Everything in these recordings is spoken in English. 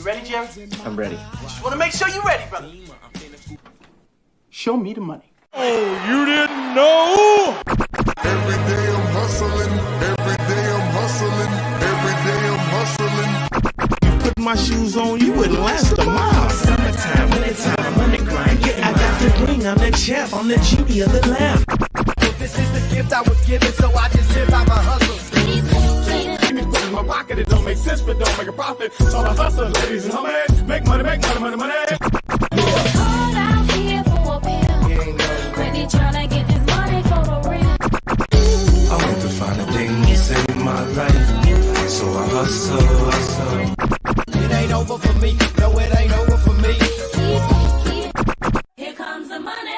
You ready, Jim? I'm ready. Just want to make sure you're ready, brother. Show me the money. Oh, you didn't know? Every day I'm hustling. Every day I'm hustling. Every day I'm hustling. You put my shoes on, you wouldn't last a mile. Summertime, wintertime, I'm on the grind. Yeah, I got the ring, I'm the champ, I'm the Judy of the lamb. This is the gift I was given, so I just live by my hustle. In my pocket, it don't make sense, but don't make a profit. So I hustle, ladies and homies. Make money, money. Called out here for a pill. Really tryna get this money for the real. I want to find a thing to save my life, so I hustle. It ain't over for me. No, it ain't over for me. Here comes the money.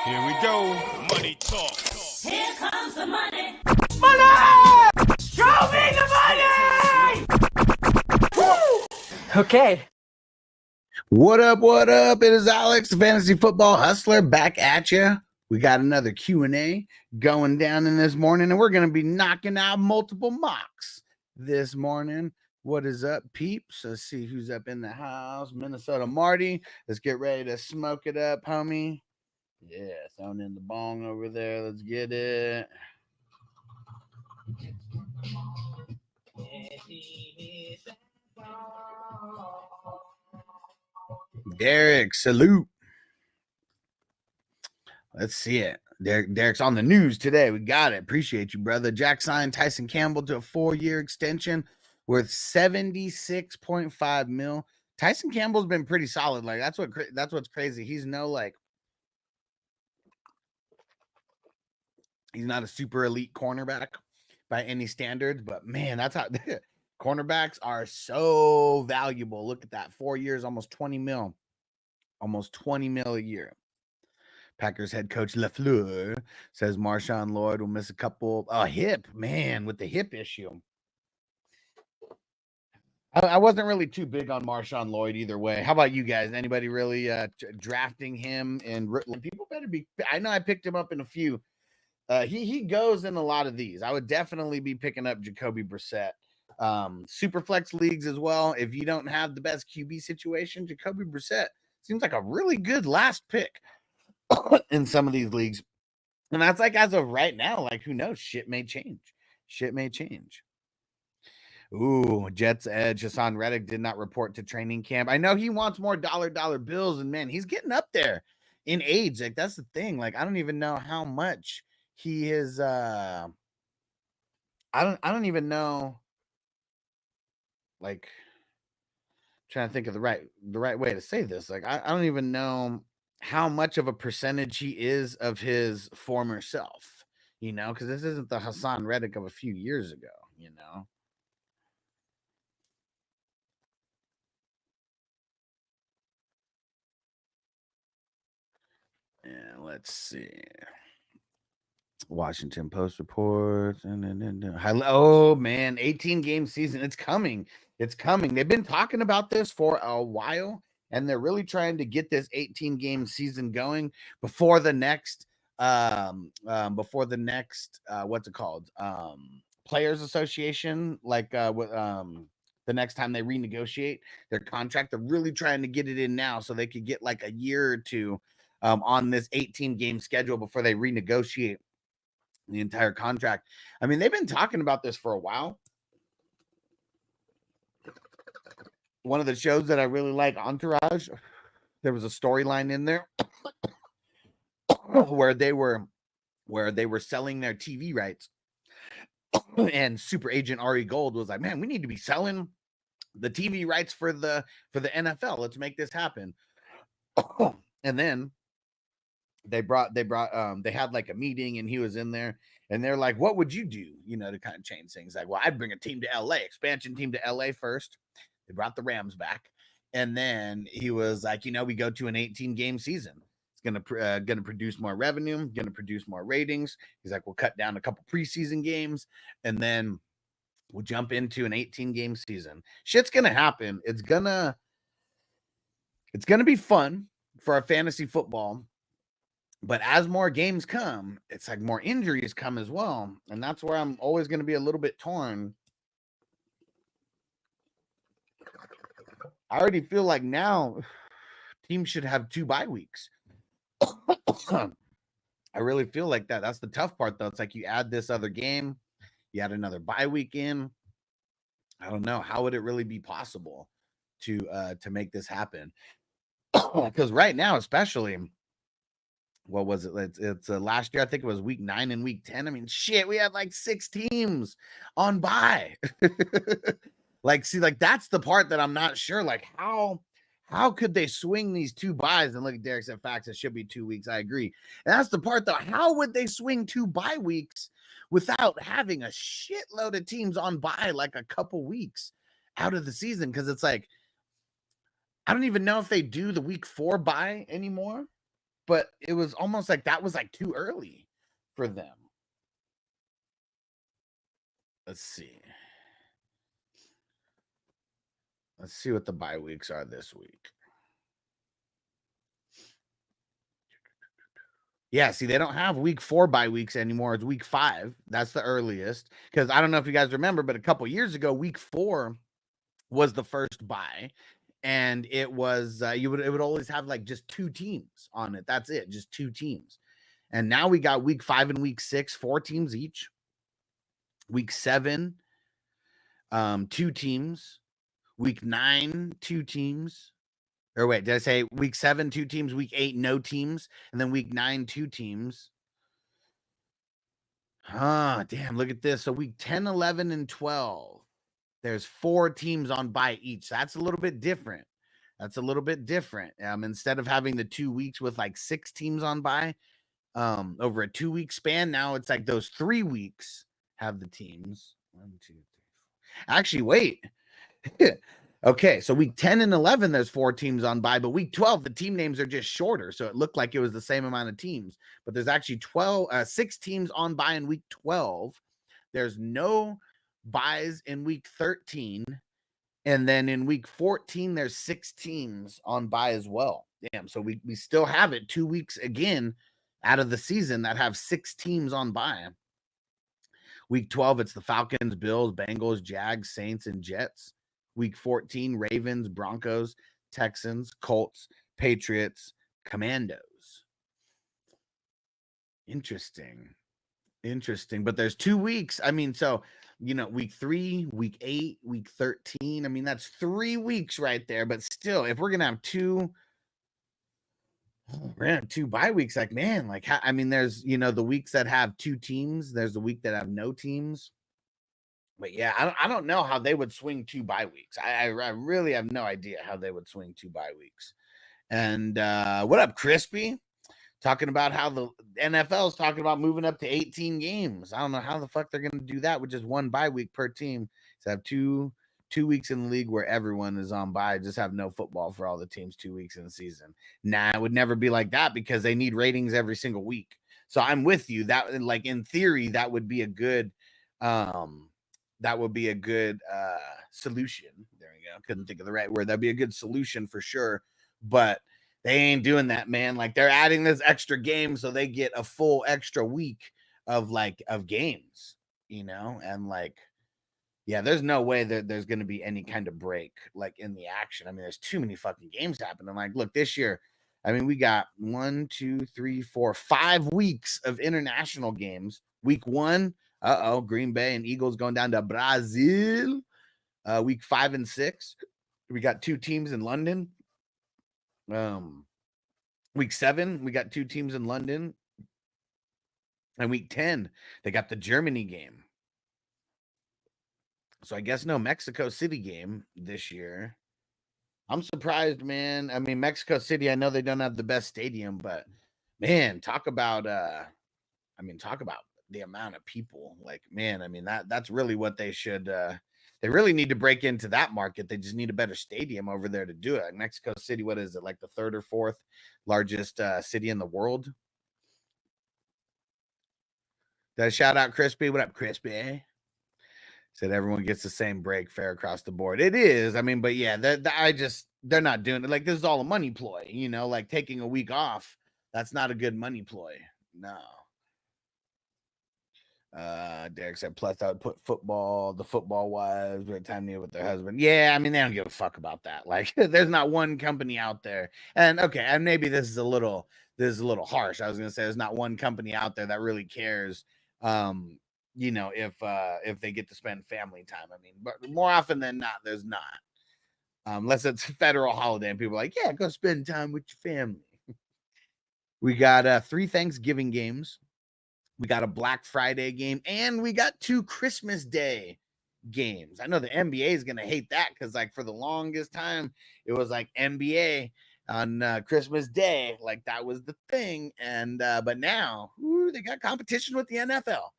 Here we go. Money talk. Here comes the money. Show me the money! Okay. What up? What up? It is Alex, the Fantasy Football Hustler, back at you. We got another Q&A going down in this morning, and we're going to be knocking out multiple mocks this morning. What is up, peeps? Let's see who's up in the house. Minnesota Marty. Let's get ready to smoke it up, homie. Yeah, throwing in the bong over there. Let's get it. Derek, salute. Let's see it. Derek's on the news today. We got it. Appreciate you, brother. Jack signed Tyson Campbell to a 4-year extension worth $76.5 million. Tyson Campbell's been pretty solid. Like that's what's crazy. He's not a super elite cornerback by any standards, but man, that's how cornerbacks are so valuable. Look at that. 4 years, almost 20 mil. Almost 20 mil a year. Packers head coach LaFleur says Marshawn Lloyd will miss a couple. Hip, man, with the hip issue. I wasn't really too big on Marshawn Lloyd either way. How about you guys? Anybody really drafting him? And people better be. I know I picked him up in a few. He goes in a lot of these. I would definitely be picking up Jacoby Brissett. Superflex leagues as well. If you don't have the best QB situation, Jacoby Brissett seems like a really good last pick in some of these leagues. And that's like as of right now, like who knows? Shit may change. Ooh, Jets edge. Hassan Reddick did not report to training camp. I know he wants more dollar bills, and man, he's getting up there in age. Like that's the thing. Like I don't even know how much he is. I don't even know. Like, trying to think of the right way to say this. Like I don't even know how much of a percentage he is of his former self. You know, because this isn't the Hassan Reddick of a few years ago. You know. Yeah, let's see. Washington Post reports. Oh, man, 18-game season. It's coming. They've been talking about this for a while, and they're really trying to get this 18-game season going before the next what's it called? Players Association, like the next time they renegotiate their contract. They're really trying to get it in now so they could get like a year or two on this 18-game schedule before they renegotiate the entire contract. I mean, they've been talking about this for a while. One of the shows that I really like, Entourage, there was a storyline in there where they were selling their TV rights, and super agent Ari Gold was like, man, we need to be selling the TV rights for the NFL. Let's make this happen. And then they had like a meeting, and he was in there, and they're like, what would you do, you know, to kind of change things? Like, well, I'd bring a team to LA, expansion team to LA first. They brought the Rams back, and then he was like, you know, we go to an 18-game season. It's gonna produce more revenue, gonna produce more ratings. He's like, we'll cut down a couple preseason games, and then we'll jump into an 18-game season. Shit's gonna happen. It's gonna be fun for our fantasy football. But as more games come, it's like more injuries come as well. And that's where I'm always going to be a little bit torn I already feel like now teams should have 2 bye weeks. I really feel like that. That's the tough part, though. It's like you add this other game, you add another bye week in. I don't know. How would it really be possible to make this happen? Because right now, especially, what was it? It's last year, I think it was week 9 and week 10. I mean, shit, we had like 6 teams on bye. Like, see, like that's the part that I'm not sure. Like, how could they swing these 2 buys? And look, Derek said facts, it should be 2 weeks. I agree. And that's the part, though. How would they swing 2 bye weeks without having a shitload of teams on bye like a couple weeks out of the season? Because it's like, I don't even know if they do the week 4 bye anymore. But it was almost like that was like too early for them. Let's see. Let's see what the bye weeks are this week. Yeah, see, they don't have week 4 bye weeks anymore. It's week 5. That's the earliest. Because I don't know if you guys remember, but a couple years ago, week 4 was the first bye. And it was it would always have like just 2 teams on it. That's it, just 2 teams. And now we got week 5 and week 6, 4 teams each. Week 7, 2 teams. Week 9, 2 teams. Or wait, did I say week 7, 2 teams? Week 8, no teams. And then week 9, 2 teams. Damn, look at this. So week 10, 11, and 12. There's 4 teams on bye each. That's a little bit different. Instead of having the 2 weeks with like 6 teams on bye over a 2-week span, now it's like those 3 weeks have the teams. 1, 2, 3, 4. Actually, wait. Okay, so week 10 and 11, there's 4 teams on bye, but week 12, the team names are just shorter, so it looked like it was the same amount of teams. But there's actually 6 teams on bye in week 12. There's no buys in week 13, and then in week 14 there's 6 teams on bye as well. Damn, so we still have it 2 weeks again out of the season that have 6 teams on bye. Week 12, it's the Falcons, Bills, Bengals, Jags, Saints, and Jets. Week 14, Ravens, Broncos, Texans, Colts, Patriots, Commandos. Interesting. But there's 2 weeks. I mean, so week 3, week 8, week 13. I mean, that's 3 weeks right there. But still, if we're gonna have 2 bye weeks, like, man, like, I mean, there's the weeks that have 2 teams. There's the week that have no teams. But yeah, I don't know how they would swing 2 bye weeks. I really have no idea how they would swing 2 bye weeks. And what up, Crispy? Talking about how the NFL is talking about moving up to 18 games. I don't know how the fuck they're going to do that with just 1 bye week per team. So have 2 weeks in the league where everyone is on bye. Just have no football for all the teams 2 weeks in the season. Nah, it would never be like that because they need ratings every single week. So I'm with you. That, like, in theory, that would be a good solution. There we go. Couldn't think of the right word. That'd be a good solution for sure. But they ain't doing that, man. Like, they're adding this extra game so they get a full extra week of games, and like, yeah, there's no way that there's going to be any kind of break like in the action. I mean, there's too many fucking games happening. Like, look, this year, I mean, we got 1, 2, 3, 4, 5 weeks of international games. Week 1, Green Bay and Eagles going down to Brazil. Week 5 and 6, we got 2 teams in London. Week 7, we got 2 teams in London. And week 10, they got the Germany game. So I guess no Mexico City game this year. I'm surprised, man. I mean, Mexico City, I know they don't have the best stadium, but man, talk about the amount of people. Like, man, I mean, that's really what they should they really need to break into that market. They just need a better stadium over there to do it. Like Mexico City, what is it? Like the 3rd or 4th largest city in the world. Did I shout out Crispy? What up, Crispy? Said everyone gets the same break fair across the board. It is. I mean, but yeah, they're not doing it. Like, this is all a money ploy, like taking a week off. That's not a good money ploy. No. Derek said, plus I would put the football wives, right time to with their husband. Yeah, I mean, they don't give a fuck about that. Like, there's not one company out there. And okay, and maybe this is a little harsh. I was gonna say there's not one company out there that really cares. If they get to spend family time. I mean, but more often than not, there's not. Unless it's a federal holiday and people are like, yeah, go spend time with your family. We got 3 Thanksgiving games. We got a Black Friday game, and we got 2 Christmas Day games. I know the NBA is going to hate that because, like, for the longest time, it was like NBA on Christmas Day. Like, that was the thing. And but now, they got competition with the NFL.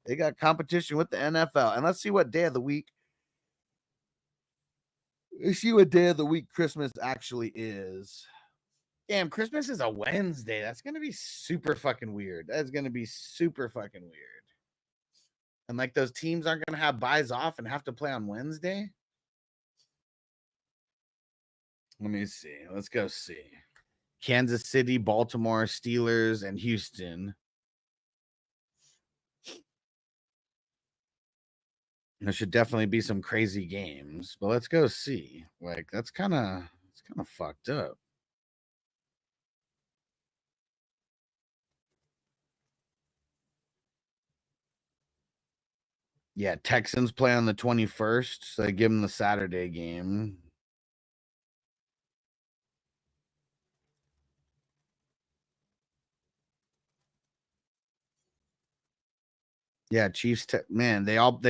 They got competition with the NFL. And let's see what day of the week. Let's see what day of the week Christmas actually is. Damn, Christmas is a Wednesday. That's going to be super fucking weird. That's going to be super fucking weird. And like those teams aren't going to have buys off and have to play on Wednesday. Let me see. Let's go see. Kansas City, Baltimore, Steelers, and Houston. There should definitely be some crazy games, but let's go see. Like, it's kind of fucked up. Yeah, Texans play on the 21st, so they give them the Saturday game. Yeah, Chiefs. Man, they all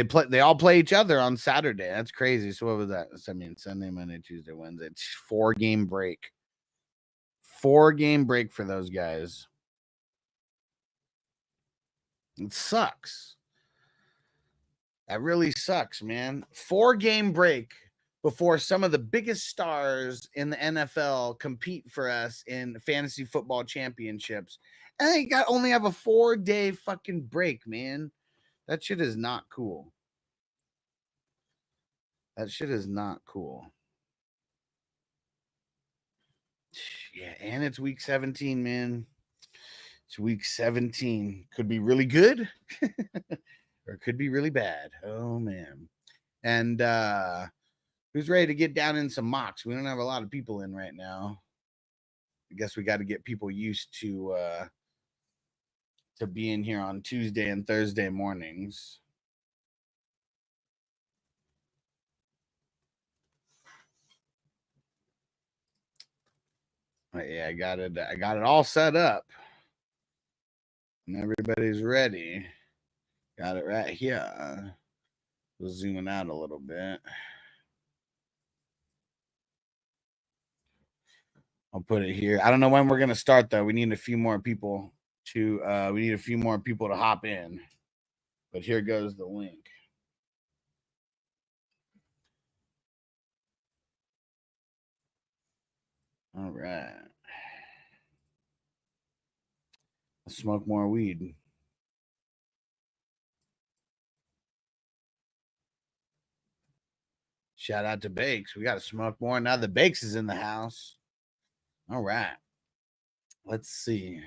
play each other on Saturday. That's crazy. So what was that? I mean, Sunday, Monday, Tuesday, Wednesday. It's 4-game break. 4-game break for those guys. It sucks. That really sucks, man. 4-game break before some of the biggest stars in the NFL compete for us in fantasy football championships. And they only have a 4-day fucking break, man. That shit is not cool. That shit is not cool. Yeah, and it's week 17, man. It's week 17. Could be really good or it could be really bad. Oh, man. And who's ready to get down in some mocks? We don't have a lot of people in right now. I guess we got to get people used to being here on Tuesday and Thursday mornings. Yeah, I got it all set up. And everybody's ready. Got it right here. We'll zoom out a little bit. I'll put it here. I don't know when we're gonna start though. We need a few more people to hop in. But here goes the link. All right. Let's smoke more weed. Shout out to Bakes. We got to smoke more. Now the Bakes is in the house. All right. Let's see.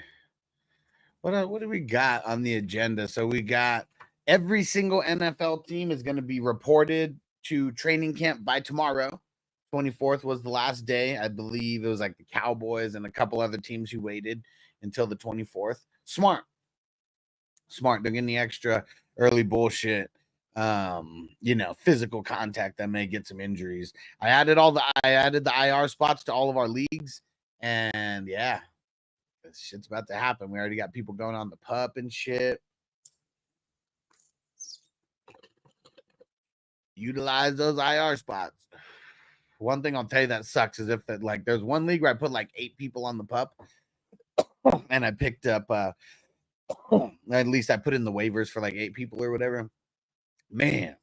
What do we got on the agenda? So we got every single NFL team is going to be reported to training camp by tomorrow. 24th was the last day. I believe it was like the Cowboys and a couple other teams who waited until the 24th. Smart. They're getting the extra early bullshit. Physical contact that may get some injuries. I added the IR spots to all of our leagues, and yeah, this shit's about to happen. We already got people going on the pup and shit. Utilize those IR spots. One thing I'll tell you that sucks is if there's one league where I put like 8 people on the pup, and I picked up at least I put in the waivers for like 8 people or whatever. Man,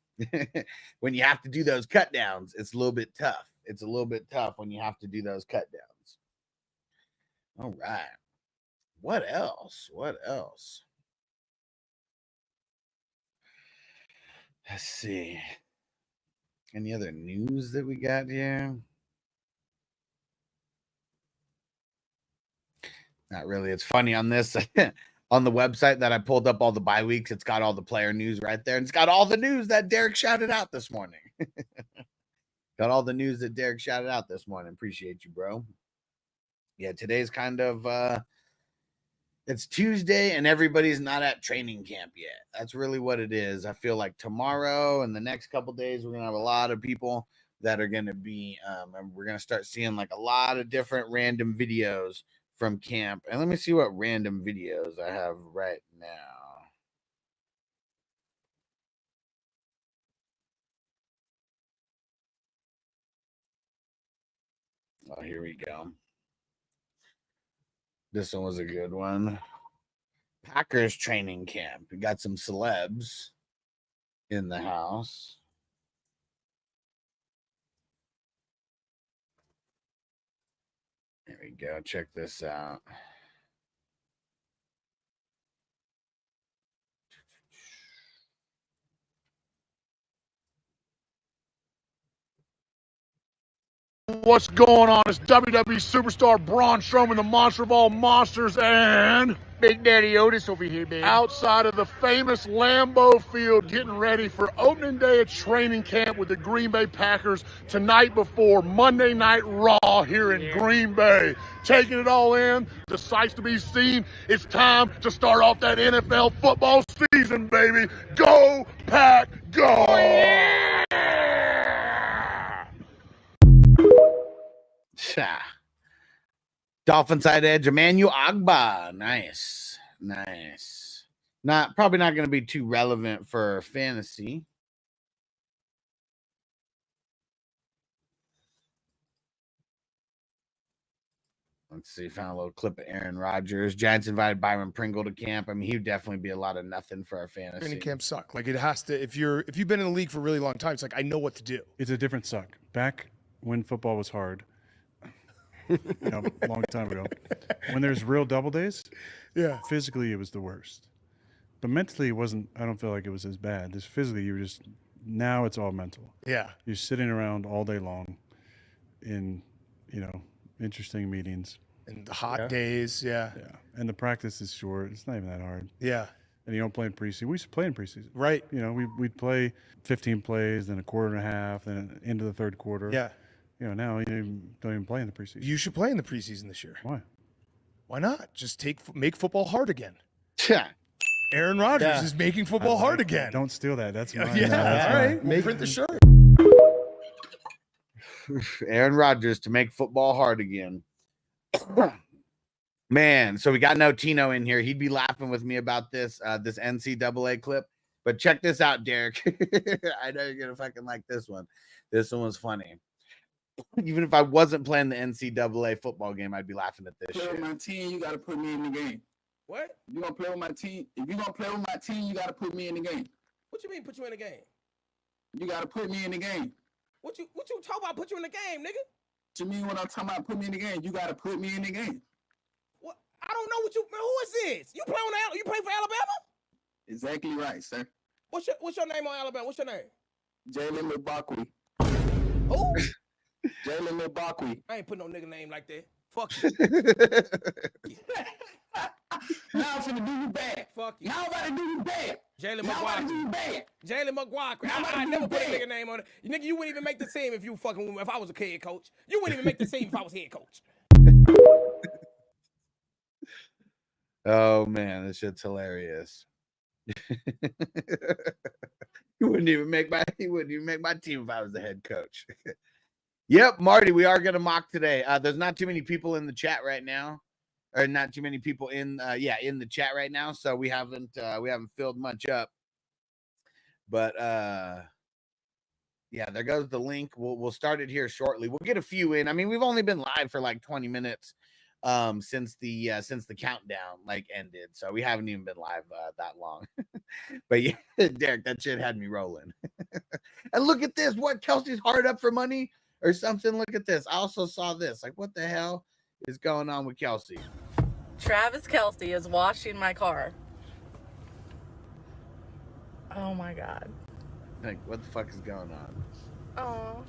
when you have to do those cut downs, it's a little bit tough. It's a little bit tough when you have to do those cut downs. All right. What else? Let's see. Any other news that we got here? Not really. It's funny on this. on the website that I pulled up all the bye weeks. It's got all the player news right there. And it's got all the news that Derek shouted out this morning. Got all the news that Derek shouted out this morning. Appreciate you, bro. Yeah, today's kind of it's Tuesday and everybody's not at training camp yet. That's really what it is. I feel like tomorrow and the next couple days we're gonna have a lot of people that are gonna be and we're gonna start seeing like a lot of different random videos from camp. And let me see what random videos I have right now. Oh, here we go. This one was a good one. Packers training camp. We got some celebs in the house. There we go. Check this out. What's going on? It's WWE superstar Braun Strowman, the monster of all monsters, and Big Daddy Otis over here, baby. Outside of the famous Lambeau Field, getting ready for opening day of training camp with the Green Bay Packers tonight before Monday Night Raw here in Green Bay. Taking it all in, the sights to be seen. It's time to start off that NFL football season, baby. Go, Pack, go! Oh, yeah! Dolphin side edge, Emmanuel Agba. Nice. Probably not going to be too relevant for fantasy. Let's see. Found a little clip of Aaron Rodgers. Giants invited Byron Pringle to camp. I mean, he would definitely be a lot of nothing for our fantasy. Training camp suck. Like it has to. If you've been in the league for a really long time, it's like I know what to do. It's a different suck. Back when football was hard. A long time ago, when there's real double days, physically it was the worst, but mentally it wasn't. I don't feel like it was as bad. Just physically, now it's all mental. Yeah, you're sitting around all day long in interesting meetings and the hot days. Yeah, and the practice is short. It's not even that hard. Yeah, and you don't play in preseason. We used to play in preseason, right? We'd play 15 plays, then a quarter and a half, then into the third quarter. Yeah. Now you don't even play in the preseason. You should play in the preseason this year. Why? Why not? Just make football hard again. Yeah. Aaron Rodgers is making football hard again. Don't steal that. That's mine. All right. We'll print the shirt. Aaron Rodgers to make football hard again. Man, so we got no Tino in here. He'd be laughing with me about this NCAA clip. But check this out, Derek. I know you're going to fucking like this one. This one was funny. Even if I wasn't playing the NCAA football game, I'd be laughing at this shit. Play with my team, you got to put me in the game. What? You gonna play with my team? If you gonna play with my team, you got to put me in the game. What you mean, put you in the game? You got to put me in the game. What you talking about? Put you in the game, nigga? What you mean when I'm talking about put me in the game? You got to put me in the game. What? I don't know what you. Man, who is this? You play for Alabama? Exactly right, sir. What's your name on Alabama? What's your name? Jalen McBuckley. Who? Jalen McBuckley. I ain't put no nigga name like that. Fuck you. Now I'm finna do you bad. Fuck you. Now I'm about to do you bad. Jalen Now I'm about to do you McGuire. bad. Jalen McGuire. I never put a nigga name on it. Nigga, you wouldn't even make the team if you fucking if I was a head coach. You wouldn't even make the team if I was head coach. Oh man, this shit's hilarious. He wouldn't even make my team if I was the head coach. Yep, Marty, we are gonna mock today. There's not too many people in the chat right now, or not too many people in the chat right now, so we haven't filled much up. But yeah, there goes the link. We'll start it here shortly. We'll get a few in. I mean, we've only been live for like 20 minutes since the countdown like ended, so we haven't even been live that long. But yeah, Derek, that shit had me rolling. And look at this. What, Kelsey's hard up for money or something? Look at this. I also saw this. Like, what the hell is going on with Kelsey? Travis Kelce is washing my car. Oh my God. Like, what the fuck is going on? Oh.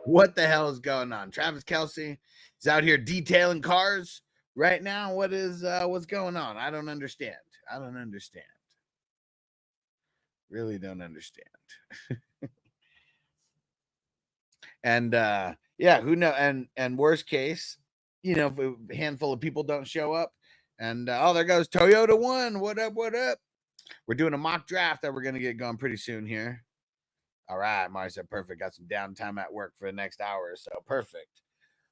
What the hell is going on? Travis Kelce is out here detailing cars right now, what's going on? I don't understand. I don't understand. Really don't understand. And yeah, who know? And worst case, you know, if a handful of people don't show up, and oh, there goes Toyota One. What up? What up? We're doing a mock draft that we're gonna get going pretty soon here. All right, Mari said perfect. Got some downtime at work for the next hour or so. Perfect.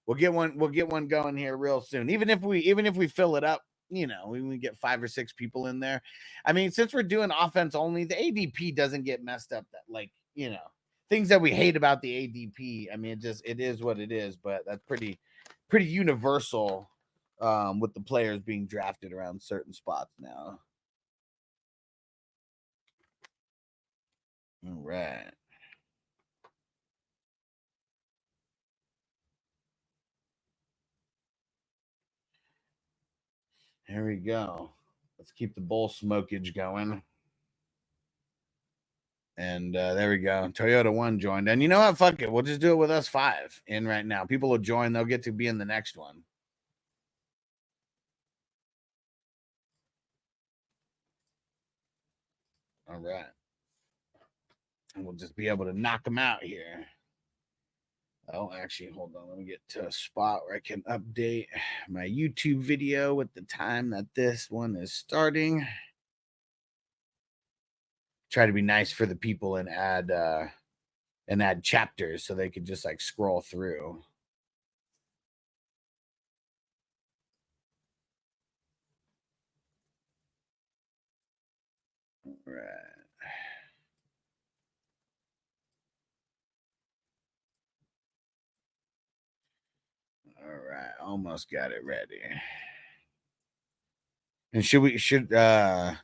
We'll get one going here real soon. Even if we fill it up, you know, we get 5 or 6 people in there. I mean, since we're doing offense only, the ADP doesn't get messed up. That, like, you know, things that we hate about the ADP. I mean, it is what it is. But that's pretty universal with the players being drafted around certain spots now. All right. Here we go. Let's keep the bowl smokage going. And there we go. Toyota One joined. And you know what? Fuck it. We'll just do it with us 5 in right now. People will join. They'll get to be in the next one. All right. And we'll just be able to knock them out here. Oh, actually, hold on. Let me get to a spot where I can update my YouTube video with the time that this one is starting. Try to be nice for the people and add chapters so they could just like scroll through. All right. All right, almost got it ready. And should I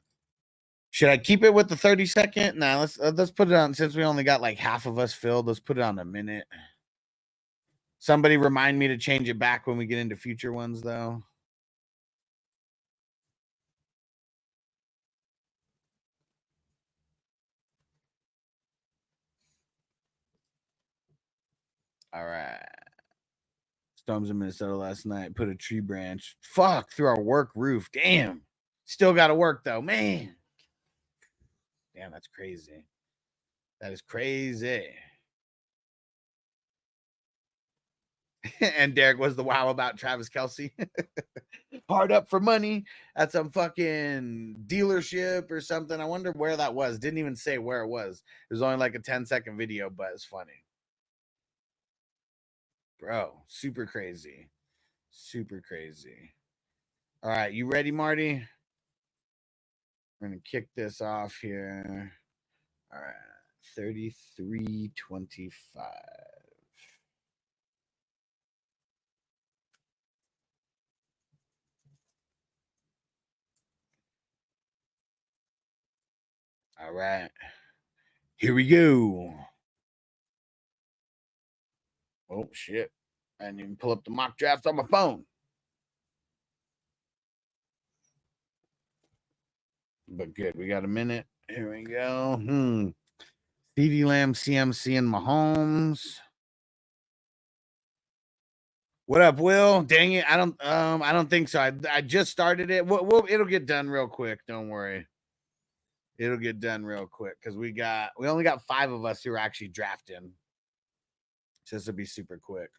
keep it with the 30-second? Nah, let's put it on, since we only got like half of us filled. Let's put it on a minute. Somebody remind me to change it back when we get into future ones, though. All right. Storms in Minnesota last night. Put a tree branch. Fuck, through our work roof. Damn. Still got to work, though. Man. Damn, that's crazy. That is crazy. And Derek was the wow about Travis Kelce. Hard up for money at some fucking dealership or something. I wonder where that was. Didn't even say where it was. It was only like a 10-second video, but it's funny. Bro, super crazy. Super crazy. All right, you ready, Marty? We're going to kick this off here. All right, 33-25. All right, here we go. Oh, shit. I didn't even pull up the mock draft on my phone. But good. We got a minute. Here we go. CeeDee Lamb, CMC, and Mahomes. What up, Will? Dang it. I don't think so. I just started it. It'll get done real quick. Don't worry. It'll get done real quick because we only got 5 of us who are actually drafting. So this will be super quick.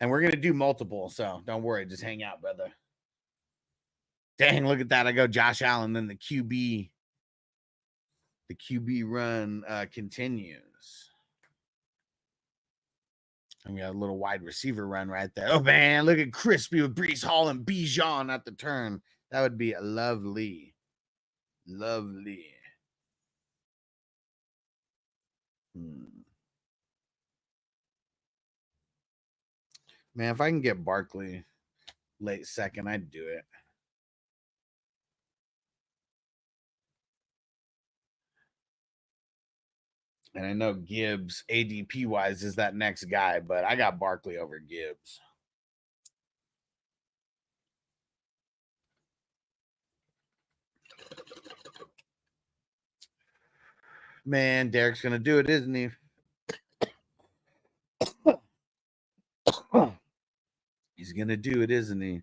And we're gonna do multiple, so don't worry, just hang out, brother. Dang, look at that. I go Josh Allen, then the QB run continues. And we got a little wide receiver run right there. Oh man, look at Crispy with Breece Hall and Bijan at the turn. That would be lovely. Lovely. Man, if I can get Barkley late second, I'd do it. And I know Gibbs, ADP-wise, is that next guy, but I got Barkley over Gibbs. Man, Derek's going to do it, isn't he? He's going to do it, isn't he?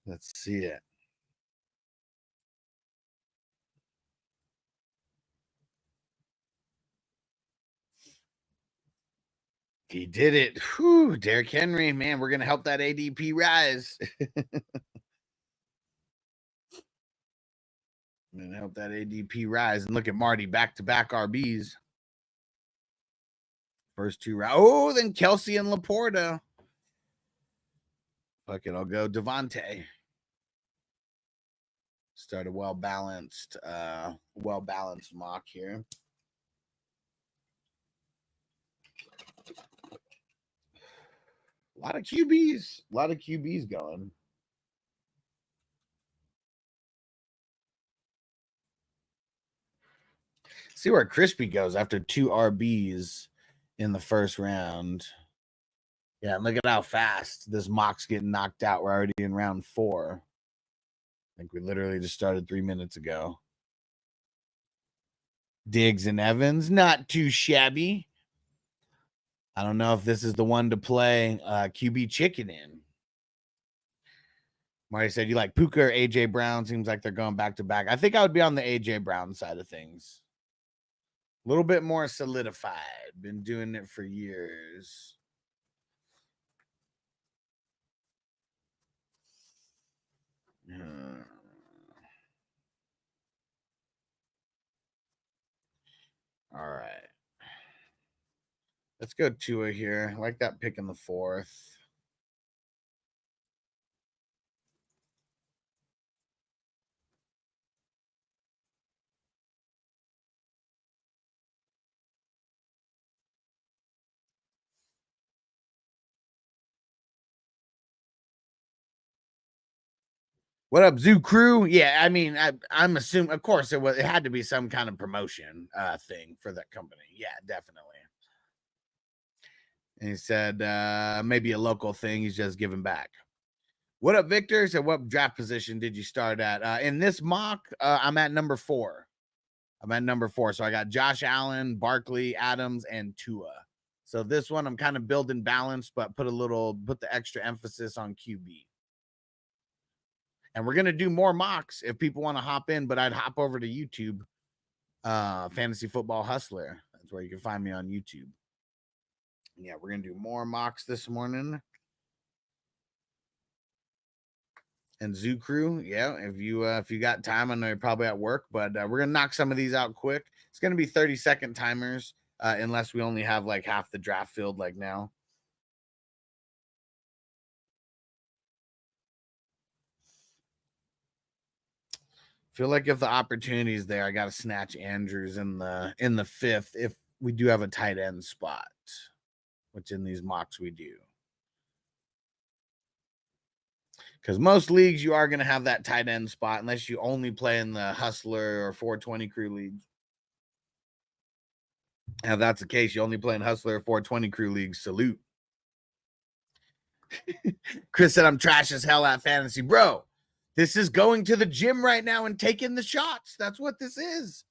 Let's see it. He did it. Whew, Derrick Henry, man, we're going to help that ADP rise. And help that ADP rise. And look at Marty, back-to-back RBs. First 2 rounds. Oh, then Kelsey and Laporta. Fuck it, I'll go Devontae. Start a well-balanced mock here. A lot of QBs going. See where Crispy goes after 2 RBs in the first round. Yeah, and look at how fast this mock's getting knocked out. We're already in round 4. I think we literally just started 3 minutes ago. Diggs and Evans, not too shabby. I don't know if this is the one to play QB chicken in. Marty said, you like Puka or A.J. Brown? Seems like they're going back-to-back. I think I would be on the A.J. Brown side of things. A little bit more solidified. Been doing it for years. All right. Let's go Tua here. I like that pick in the 4th. What up, Zoo Crew? Yeah, I mean, I'm assuming, of course, it had to be some kind of promotion thing for that company. Yeah, definitely. And he said maybe a local thing. He's just giving back. What up, Victor? So what draft position did you start at? In this mock, I'm at number 4. I'm at number 4. So I got Josh Allen, Barkley, Adams, and Tua. So this one, I'm kind of building balance, but put the extra emphasis on QB. And we're going to do more mocks if people want to hop in, but I'd hop over to YouTube, Fantasy Football Hustler. That's where you can find me on YouTube. Yeah, we're going to do more mocks this morning. And Zoo Crew, yeah, if you got time, I know you're probably at work, but we're going to knock some of these out quick. It's going to be 30-second timers unless we only have like half the draft filled like now. Feel like if the opportunity is there, I got to snatch Andrews in the 5th if we do have a tight end spot, which in these mocks we do. Because most leagues, you are going to have that tight end spot unless you only play in the Hustler or 420 crew leagues. And if that's the case, you only play in Hustler or 420 crew leagues. Salute. Chris said, I'm trash as hell at fantasy. Bro, this is going to the gym right now and taking the shots. That's what this is.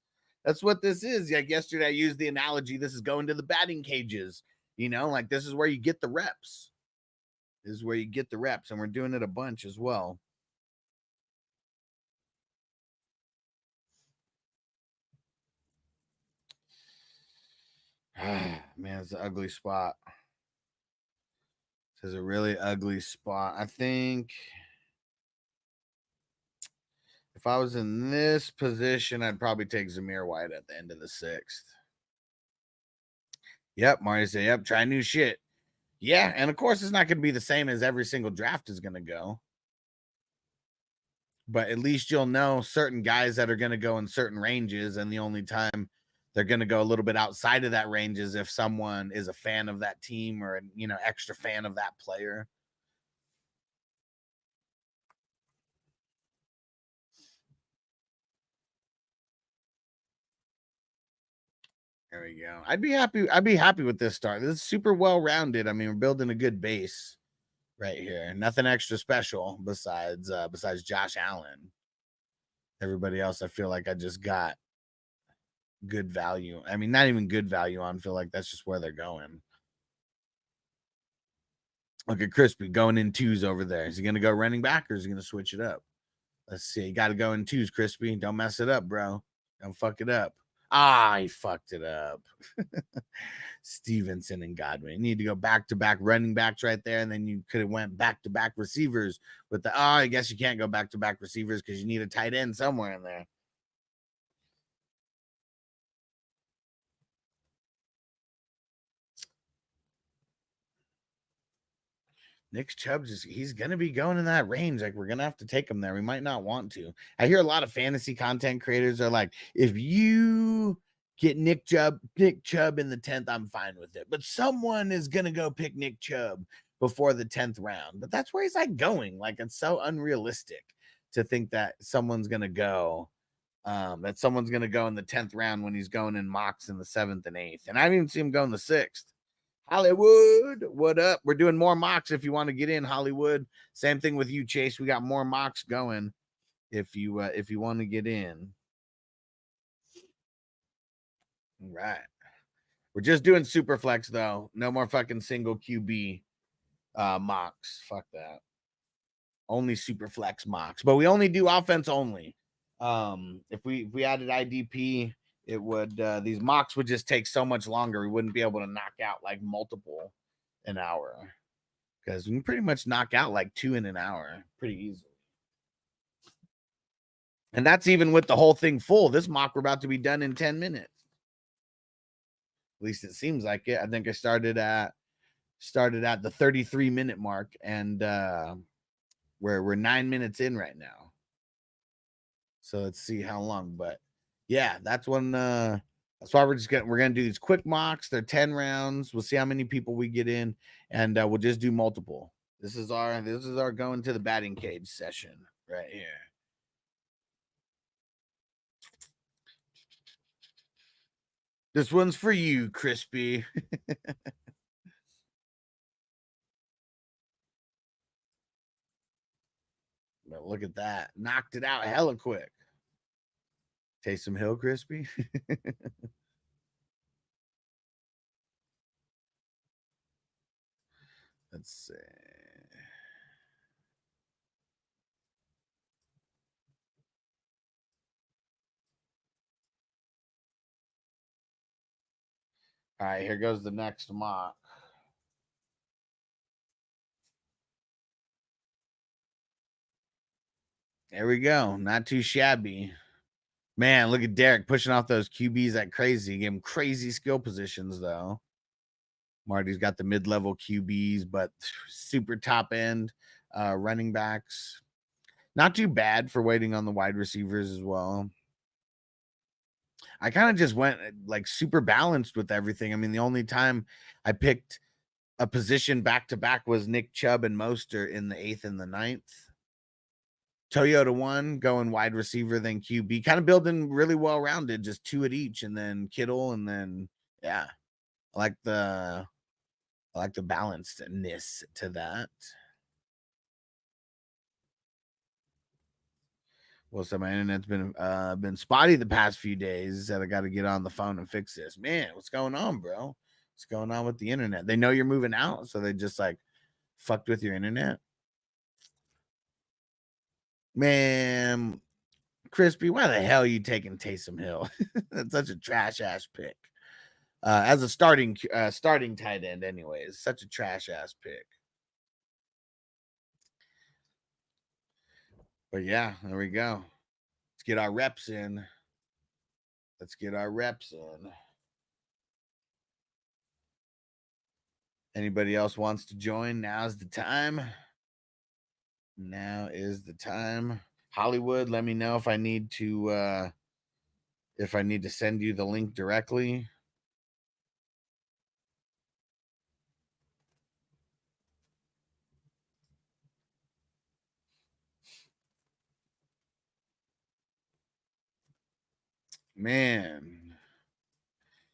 That's what this is. Like yesterday, I used the analogy. This is going to the batting cages. You know, like this is where you get the reps. This is where you get the reps. And we're doing it a bunch as well. Man, it's an ugly spot. This is a really ugly spot. I think if I was in this position, I'd probably take Zamir White at the end of the 6th. Yep, Mario said, yep, try new shit. Yeah, and of course, it's not going to be the same as every single draft is going to go. But at least you'll know certain guys that are going to go in certain ranges, and the only time they're going to go a little bit outside of that range is if someone is a fan of that team or, you know, extra fan of that player. There we go. I'd be happy with this start. This is super well-rounded. I mean, we're building a good base right here. Nothing extra special besides Josh Allen. Everybody else, I feel like I just got good value. I mean, not even good value on. I feel like that's just where they're going. Look at Crispy going in twos over there. Is he going to go running back or is he going to switch it up? Let's see. You got to go in twos, Crispy. Don't mess it up, bro. Don't fuck it up. Ah, he fucked it up. Stevenson and Godwin. You need to go back-to-back running backs right there, and then you could have went back-to-back receivers with the I guess you can't go back-to-back receivers because you need a tight end somewhere in there. Nick Chubb he's gonna be going in that range. Like, we're gonna have to take him there. We might not want to. I hear a lot of fantasy content creators are like, if you get Nick Chubb in the 10th, I'm fine with it. But someone is gonna go pick Nick Chubb before the 10th round. But that's where he's like going. Like, it's so unrealistic to think that someone's gonna go in the 10th round when he's going in mocks in the 7th and 8th. And I didn't even see him go in the 6th. Hollywood, what up? We're doing more mocks if you want to get in, Hollywood. Same thing with you, Chase. We got more mocks going if you want to get in. All right. We're just doing super flex though. No more fucking single QB mocks. Fuck that. Only super flex mocks. But we only do offense only. If we added IDP, it would these mocks would just take so much longer. We wouldn't be able to knock out like multiple an hour, because we can pretty much knock out like 2 in an hour pretty easily. And that's even with the whole thing full. This mock we're about to be done in 10 minutes. At least it seems like it. I think I started at the 33-minute mark, and we're 9 minutes in right now. So let's see how long, but yeah, that's when that's why we're gonna do these quick mocks. They're 10 rounds. We'll see how many people we get in, and we'll just do multiple. This is our going to the batting cage session right here. This one's for you, Crispy. But look at that. Knocked it out hella quick. Taysom Hill, Crispy. Let's see. All right, here goes the next mock. There we go. Not too shabby. Man, look at Derek pushing off those QBs like crazy. Give him crazy skill positions, though. Marty's got the mid-level QBs, but super top end running backs. Not too bad for waiting on the wide receivers as well. I kind of just went like super balanced with everything. I mean, the only time I picked a position back-to-back was Nick Chubb and Mostert in the 8th and the 9th. Toyota 1 going wide receiver, then QB, kind of building really well rounded, just 2 at each, and then Kittle, and then yeah, I like the balancedness to that. Well, so my internet's been spotty the past few days. That I got to get on the phone and fix this. Man, what's going on, bro? What's going on with the internet? They know you're moving out, so they just like fucked with your internet. Man, Crispy, why the hell are you taking Taysom Hill? That's such a trash ass pick. As a starting tight end, anyways, such a trash ass pick. But yeah, there we go. Let's get our reps in. Anybody else wants to join? Now's the time. Now is the time. Hollywood, let me know if I need to send you the link directly. Man,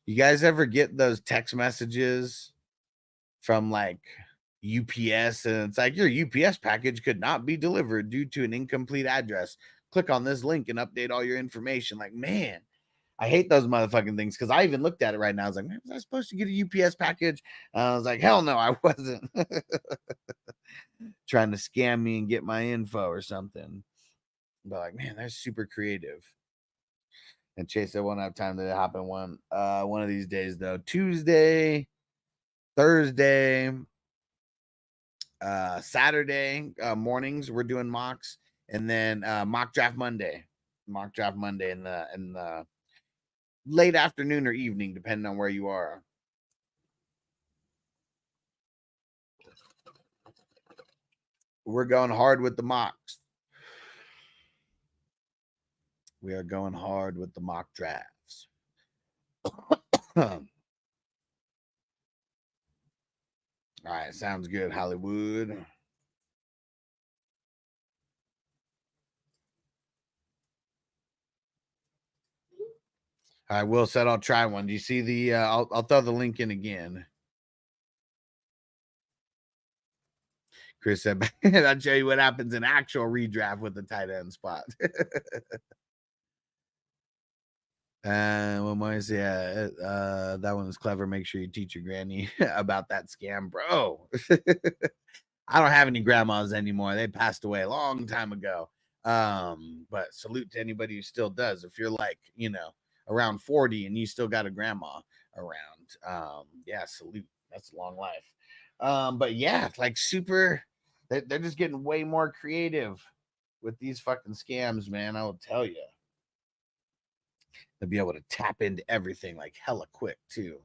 you guys ever get those text messages from like UPS, and it's like, your UPS package could not be delivered due to an incomplete address. Click on this link and update all your information. Like, man, I hate those motherfucking things because I even looked at it right now. I was like, man, was I supposed to get a UPS package? I was like, hell no, I wasn't. Trying to scam me and get my info or something. But like, man, they're super creative. And Chase, I won't have time to hop in one of these days though. Tuesday, Thursday, Saturday mornings we're doing mocks, and then mock draft Monday in the late afternoon or evening, depending on where you are. We're going hard with the mocks. We are going hard with the mock drafts. All right, sounds good, Hollywood. I will said I'll try one. Do you see the I'll throw the link in again. Chris said, I'll show you what happens in actual redraft with the tight end spot. Well, Mars, yeah, that one was clever. Make sure you teach your granny about that scam, bro. I don't have any grandmas anymore. They passed away a long time ago. But salute to anybody who still does. If you're like, you know, around 40 and you still got a grandma around, yeah, salute. That's a long life. But yeah, like super, they're just getting way more creative with these fucking scams, man. I will tell you. They'll be able to tap into everything like hella quick too.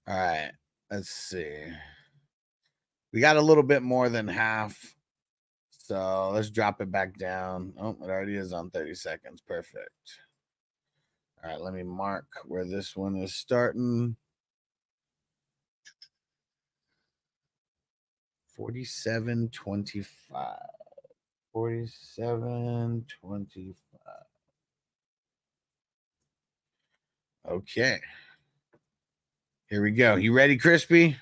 All right, let's see. We got a little bit more than half. So let's drop it back down. Oh, it already is on 30 seconds. Perfect. All right, let me mark where this one is starting. 47.25. 47.25. Okay. Here we go. You ready, Crispy?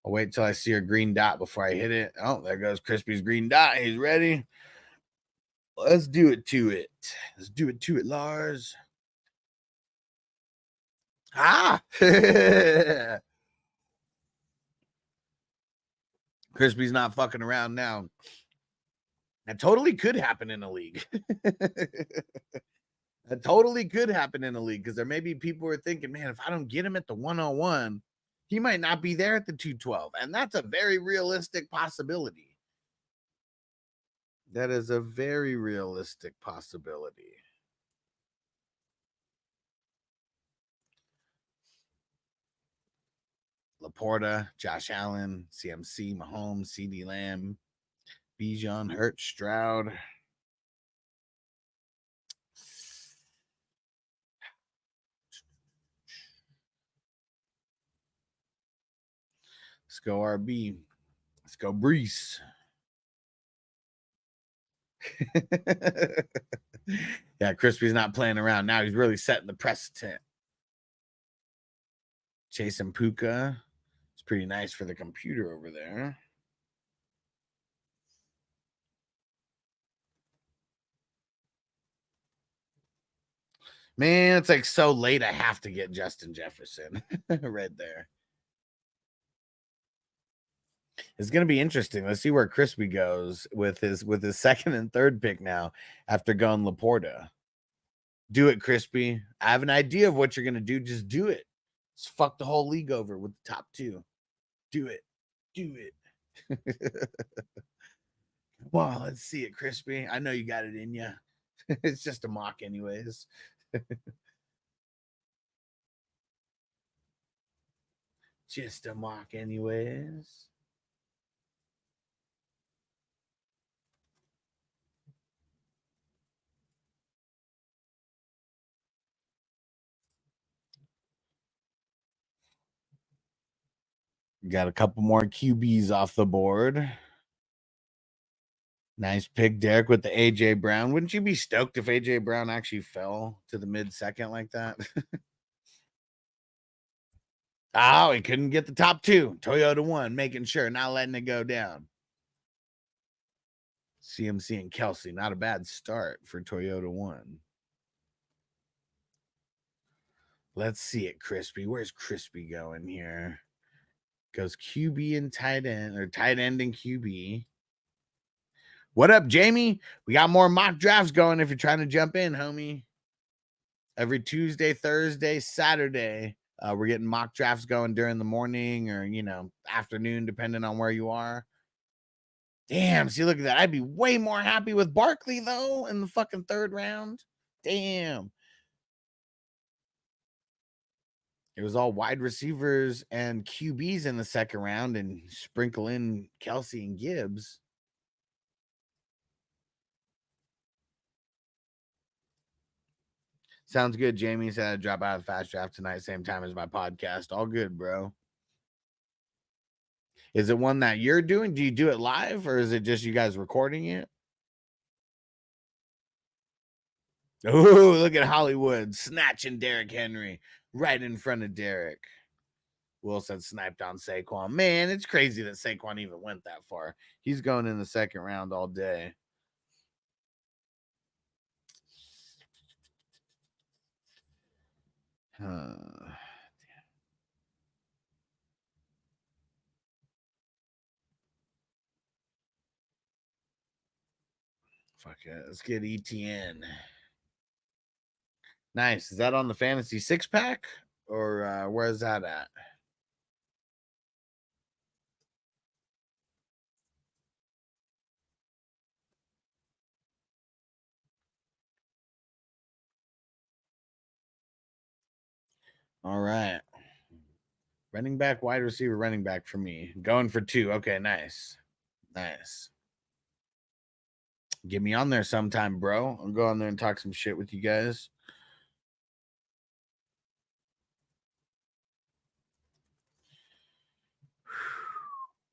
I'll wait till I see a green dot before I hit it. Oh, there goes Crispy's green dot. He's ready. Let's do it to it. Let's do it to it, Lars. Ah! Crispy's not fucking around now. That totally could happen in a league. That totally could happen in a league because there may be people who are thinking, man, if I don't get him at the 101, he might not be there at the 212. And that's a very realistic possibility. That is a very realistic possibility. Laporta, Josh Allen, CMC, Mahomes, CD Lamb, Bijan, Hurts, Stroud. Let's go RB. Let's go Brees. Yeah, Crispy's not playing around. Now he's really setting the precedent. Chasing Puka. It's pretty nice for the computer over there. Man, it's like so late. I have to get Justin Jefferson right there. It's going to be interesting. Let's see where Crispy goes with his second and third pick now after going Laporta. Do it, Crispy. I have an idea of what you're going to do. Just do it. Just fuck the whole league over with the top two. Do it. Do it. Well, let's see it, Crispy. I know you got it in you. It's just a mock anyways. Just a mock anyways. Got a couple more QBs off the board. Nice pick, Derek, with the AJ Brown. Wouldn't you be stoked if AJ Brown actually fell to the mid-second like that? Oh, he couldn't get the top two. Toyota won, making sure, not letting it go down. CMC and Kelsey. Not a bad start for Toyota 1. Let's see it, Crispy. Where's Crispy going here? Goes QB and tight end, or tight end and QB. What up, Jamie? We got more mock drafts going if you're trying to jump in, homie. Every Tuesday, Thursday, Saturday, we're getting mock drafts going during the morning or, afternoon, depending on where you are. Damn, see, look at that. I'd be way more happy with Barkley, though, in the fucking 3rd round. Damn. It was all wide receivers and QBs in the 2nd round and sprinkle in Kelsey and Gibbs. Sounds good, Jamie. Said I'd drop out of Fast Draft tonight, same time as my podcast. All good, bro. Is it one that you're doing? Do you do it live, or is it just you guys recording it? Oh, look at Hollywood snatching Derrick Henry right in front of Derrick. Will said sniped on Saquon. Man, it's crazy that Saquon even went that far. He's going in the 2nd round all day. Fuck it. Let's get ETN. Nice. Is that on the fantasy 6-pack? Or where's that at? All right. Running back, wide receiver, running back for me. Going for 2. Okay, nice. Nice. Get me on there sometime, bro. I'll go on there and talk some shit with you guys.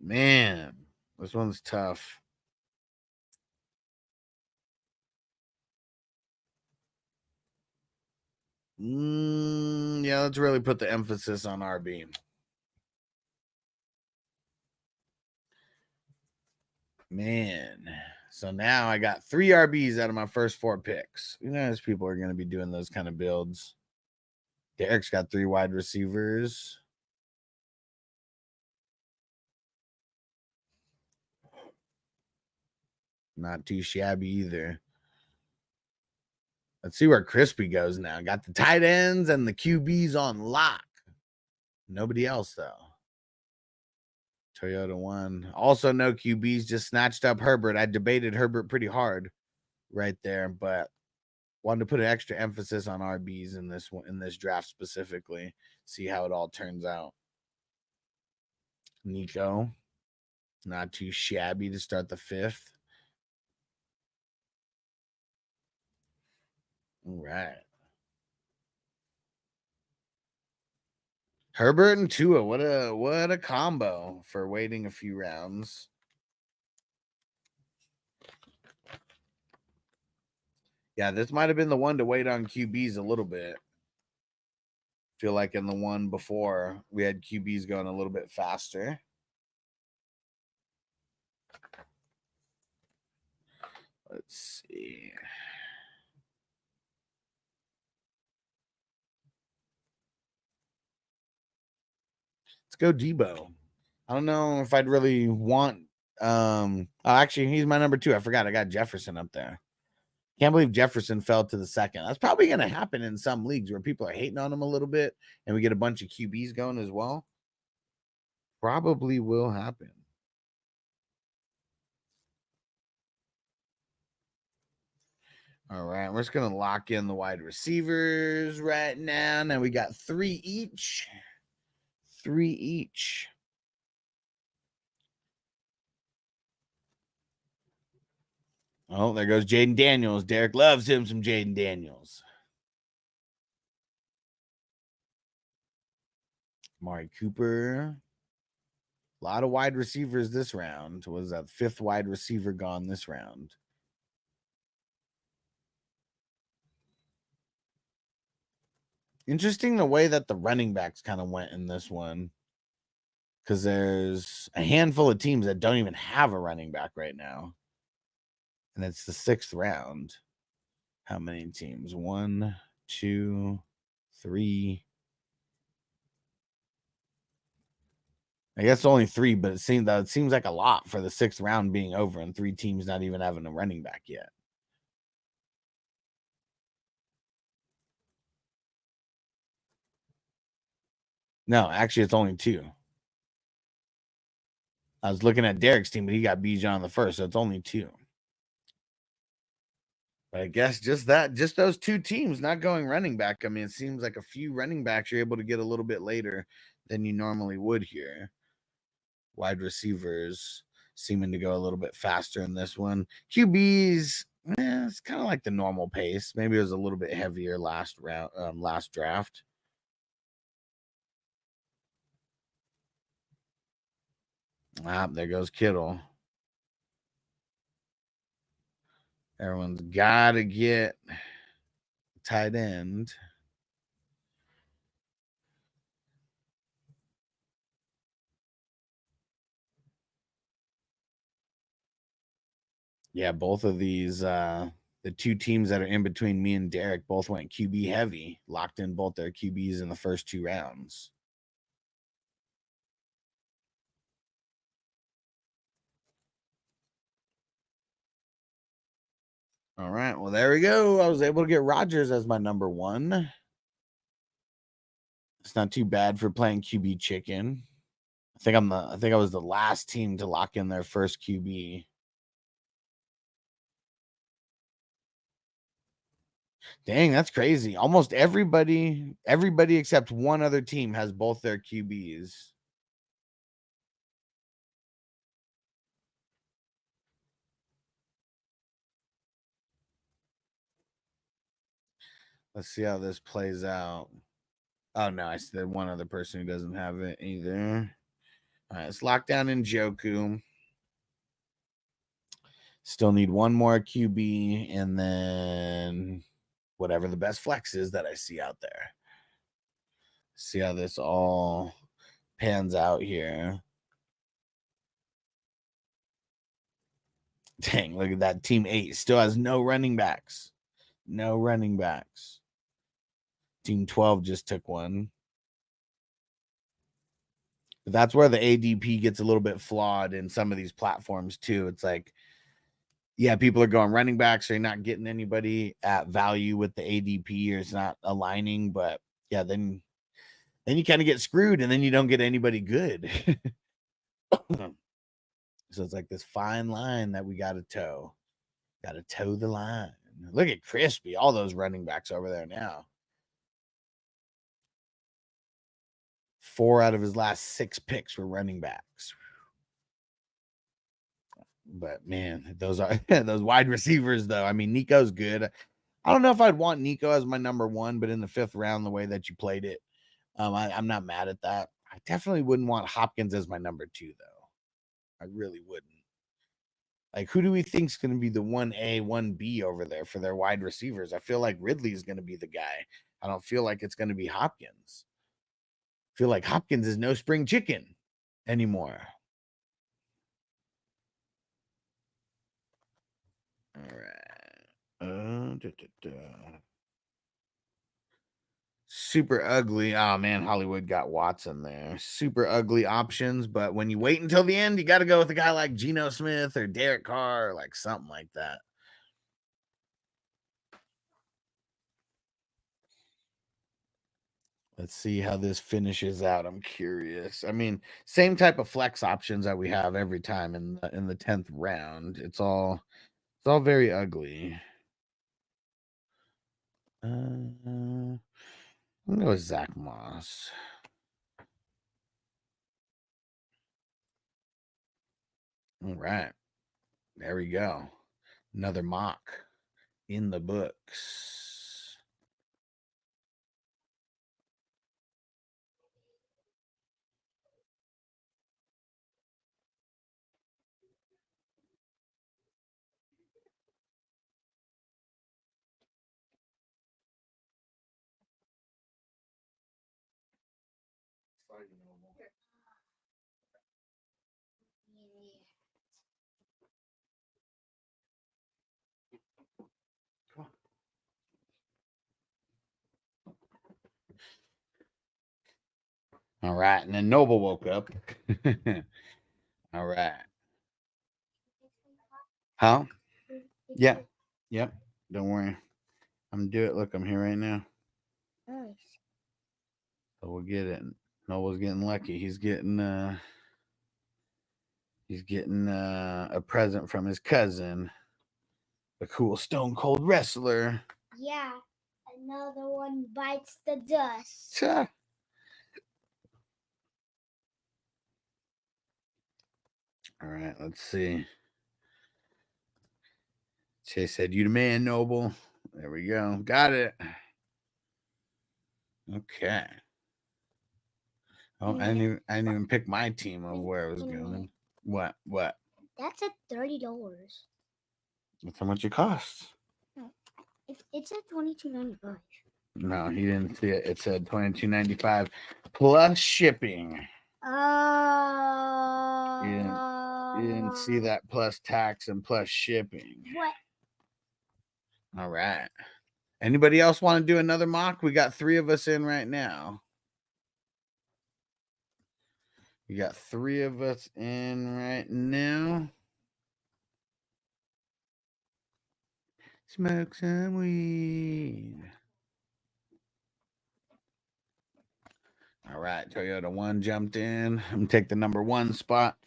Man, this one's tough. Yeah, let's really put the emphasis on RB. Man, so now I got 3 RBs out of my first 4 picks. As people are going to be doing those kind of builds. Derek's got 3 wide receivers. Not too shabby either. Let's see where Crispy goes now. Got the tight ends and the QBs on lock. Nobody else, though. Toyota 1. Also, no QBs. Just snatched up Herbert. I debated Herbert pretty hard right there, but wanted to put an extra emphasis on RBs in this draft specifically. See how it all turns out. Nico. Not too shabby to start the 5th. All right. Herbert and Tua, what a combo for waiting a few rounds. Yeah, this might have been the one to wait on QBs a little bit. Feel like in the one before, we had QBs going a little bit faster. Let's see. Go Debo. I don't know if I'd really want actually he's my number 2. I forgot I got Jefferson up there. Can't believe Jefferson fell to the 2nd. That's probably going to happen in some leagues where people are hating on him a little bit and we get a bunch of QBs going as well. Probably will happen. All right, we're just going to lock in the wide receivers right now. Now we got 3 each. 3 each. Oh, there goes Jaden Daniels. Derek loves him some Jaden Daniels. Amari Cooper. A lot of wide receivers this round. Was that 5th wide receiver gone this round? Interesting the way that the running backs kind of went in this one. Because there's a handful of teams that don't even have a running back right now. And it's the 6th round. How many teams? 1, 2, 3. I guess only 3, but it seems like a lot for the 6th round being over and 3 teams not even having a running back yet. No, actually, it's only 2. I was looking at Derek's team, but he got Bijan on the first, so it's only 2. But I guess just those 2 teams not going running back. I mean, it seems like a few running backs you're able to get a little bit later than you normally would here. Wide receivers seeming to go a little bit faster in this one. QBs, it's kind of like the normal pace. Maybe it was a little bit heavier last draft. There goes Kittle. Everyone's got to get tight end. Yeah, both of these, the 2 teams that are in between me and Derek both went QB heavy, locked in both their QBs in the first 2 rounds. All right, well, there we go. I was able to get Rodgers as my number 1. It's not too bad for playing QB chicken. I think I was the last team to lock in their first QB. Dang, that's crazy. Almost everybody except one other team has both their QBs. Let's see how this plays out. Oh, no, I see one other person who doesn't have it either. All right, let's lock down Njoku. Still need one more QB, and then whatever the best flex is that I see out there. See how this all pans out here. Dang, look at that. Team 8 still has no running backs. No running backs. Team 12 just took one. But that's where the ADP gets a little bit flawed in some of these platforms too. It's like, yeah, people are going running backs, so you're not getting anybody at value with the ADP, or it's not aligning. But yeah, then you kind of get screwed, and then you don't get anybody good. So it's like this fine line that we got to toe. Got to toe the line. Look at Crispy, all those running backs over there now. 4 out of his last 6 picks were running backs. But man, those are those wide receivers, though. I mean, Nico's good. I don't know if I'd want Nico as my number 1, but in the 5th round, the way that you played it, I'm not mad at that. I definitely wouldn't want Hopkins as my number 2, though. I really wouldn't. Like, who do we think is going to be the 1A, 1B over there for their wide receivers? I feel like Ridley is going to be the guy. I don't feel like it's going to be Hopkins. I feel like Hopkins is no spring chicken anymore. All right. Super ugly. Oh, man, Hollywood got Watson there. Super ugly options, but when you wait until the end, you got to go with a guy like Geno Smith or Derek Carr or like something like that. Let's see how this finishes out. I'm curious. I mean, same type of flex options that we have every time in the 10th round. It's all very ugly. I'm gonna go with Zach Moss. All right. There we go. Another mock in the books. All right. And then Noble woke up. All right. Huh? Yeah. Yep. Don't worry. I'm gonna do it. Look, I'm here right now. Nice. So we'll get it. Noble's getting lucky. He's getting a present from his cousin, a cool Stone Cold wrestler. Yeah. Another one bites the dust. All right, let's see. Chase said, "You the man, Noble." There we go. Got it. Okay. Oh, I didn't even pick my team of where I was going. What? That's at $30. That's how much it costs. No, it's at $22.95. No, he didn't see it. It said $22.95 plus shipping. You didn't see that plus tax and plus shipping. What? All right. Anybody else want to do another mock? We got 3 of us in right now. We got 3 of us in right now. Smoke some weed. All right, Toyota 1 jumped in. I'm gonna take the number 1 spot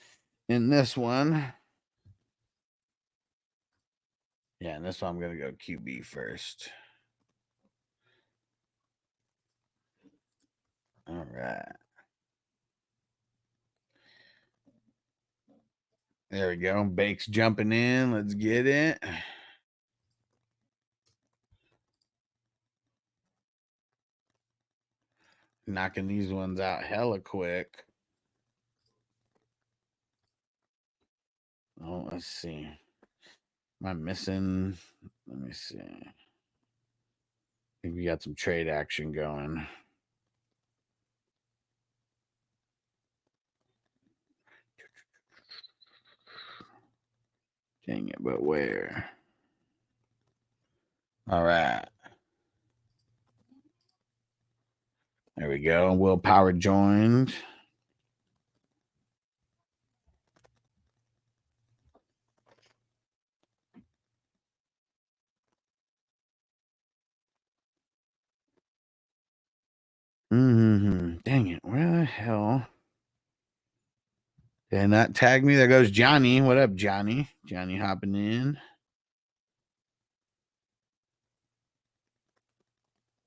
in this one. Yeah, and this one I'm gonna go QB first. All right. There we go. Bake's jumping in. Let's get it. Knocking these ones out hella quick. Oh, let's see. Am I missing? Let me see. I think we got some trade action going. Dang it, but where? All right. There we go. Willpower joined. Dang it. Where the hell? Did not tag me? There goes Johnny. What up, Johnny? Johnny hopping in.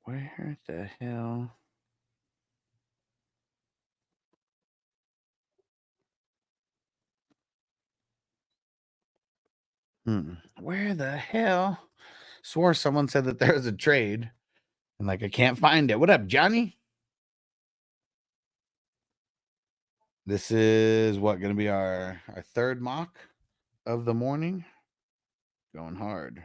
Where the hell? Where the hell? Swore someone said that there was a trade. And like I can't find it. What up, Johnny? This is what gonna be our 3rd mock of the morning. Going hard.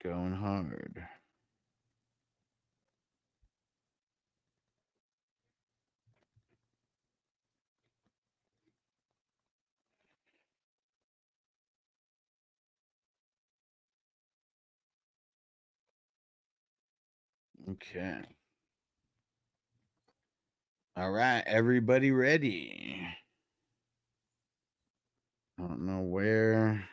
Going hard. Okay. All right, everybody ready? I don't know where.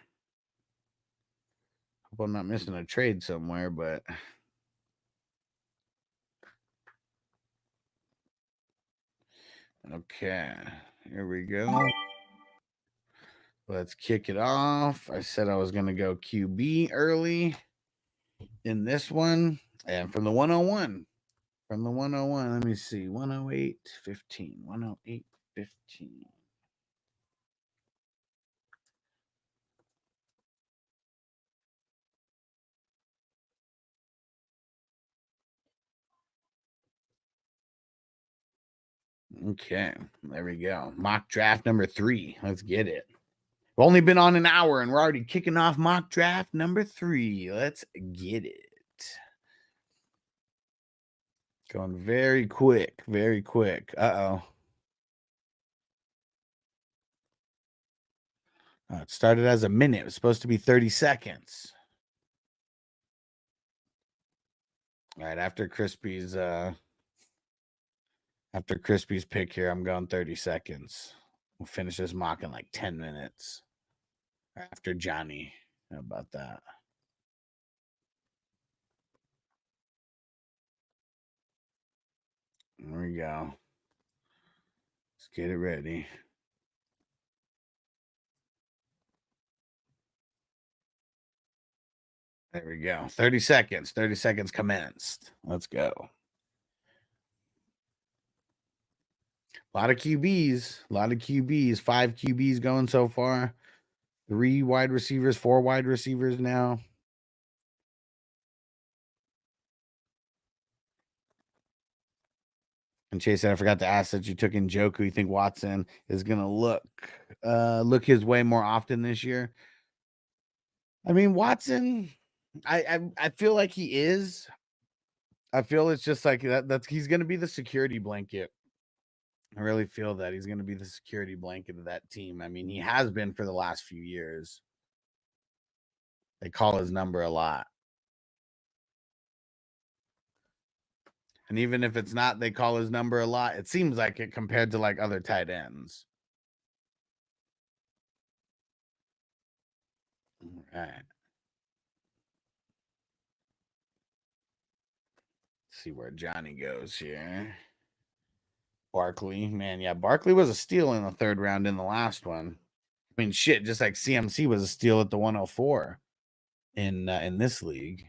Hope I'm not missing a trade somewhere, but okay, here we go. Let's kick it off. I said I was going to go QB early in this one. And from the 101. From the 101, let me see. 108, 15. 108, 15. Okay, there we go. Mock draft number 3. Let's get it. We've only been on an hour and we're already kicking off mock draft number 3. Let's get it. Going very quick, very quick. Uh-oh. It started as a minute. It was supposed to be 30 seconds. All right, after Crispy's pick here, I'm going 30 seconds. We'll finish this mock in like 10 minutes. After Johnny. How about that? There we go. Let's get it ready. There we go. 30 seconds. 30 seconds commenced. Let's go. A lot of QBs. A lot of QBs. 5 QBs going so far. 3 wide receivers, 4 wide receivers now. And Chase said, I forgot to ask that you took in Njoku. You think Watson is going to look his way more often this year? I mean, Watson, I feel like he is. I feel it's just like that's he's going to be the security blanket. I really feel that he's going to be the security blanket of that team. I mean, he has been for the last few years. They call his number a lot. And even if it's not, they call his number a lot. It seems like it compared to like other tight ends. All right. Let's see where Johnny goes here. Barkley, man, yeah, Barkley was a steal in the 3rd round in the last one. I mean, shit, just like CMC was a steal at the 104 in this league.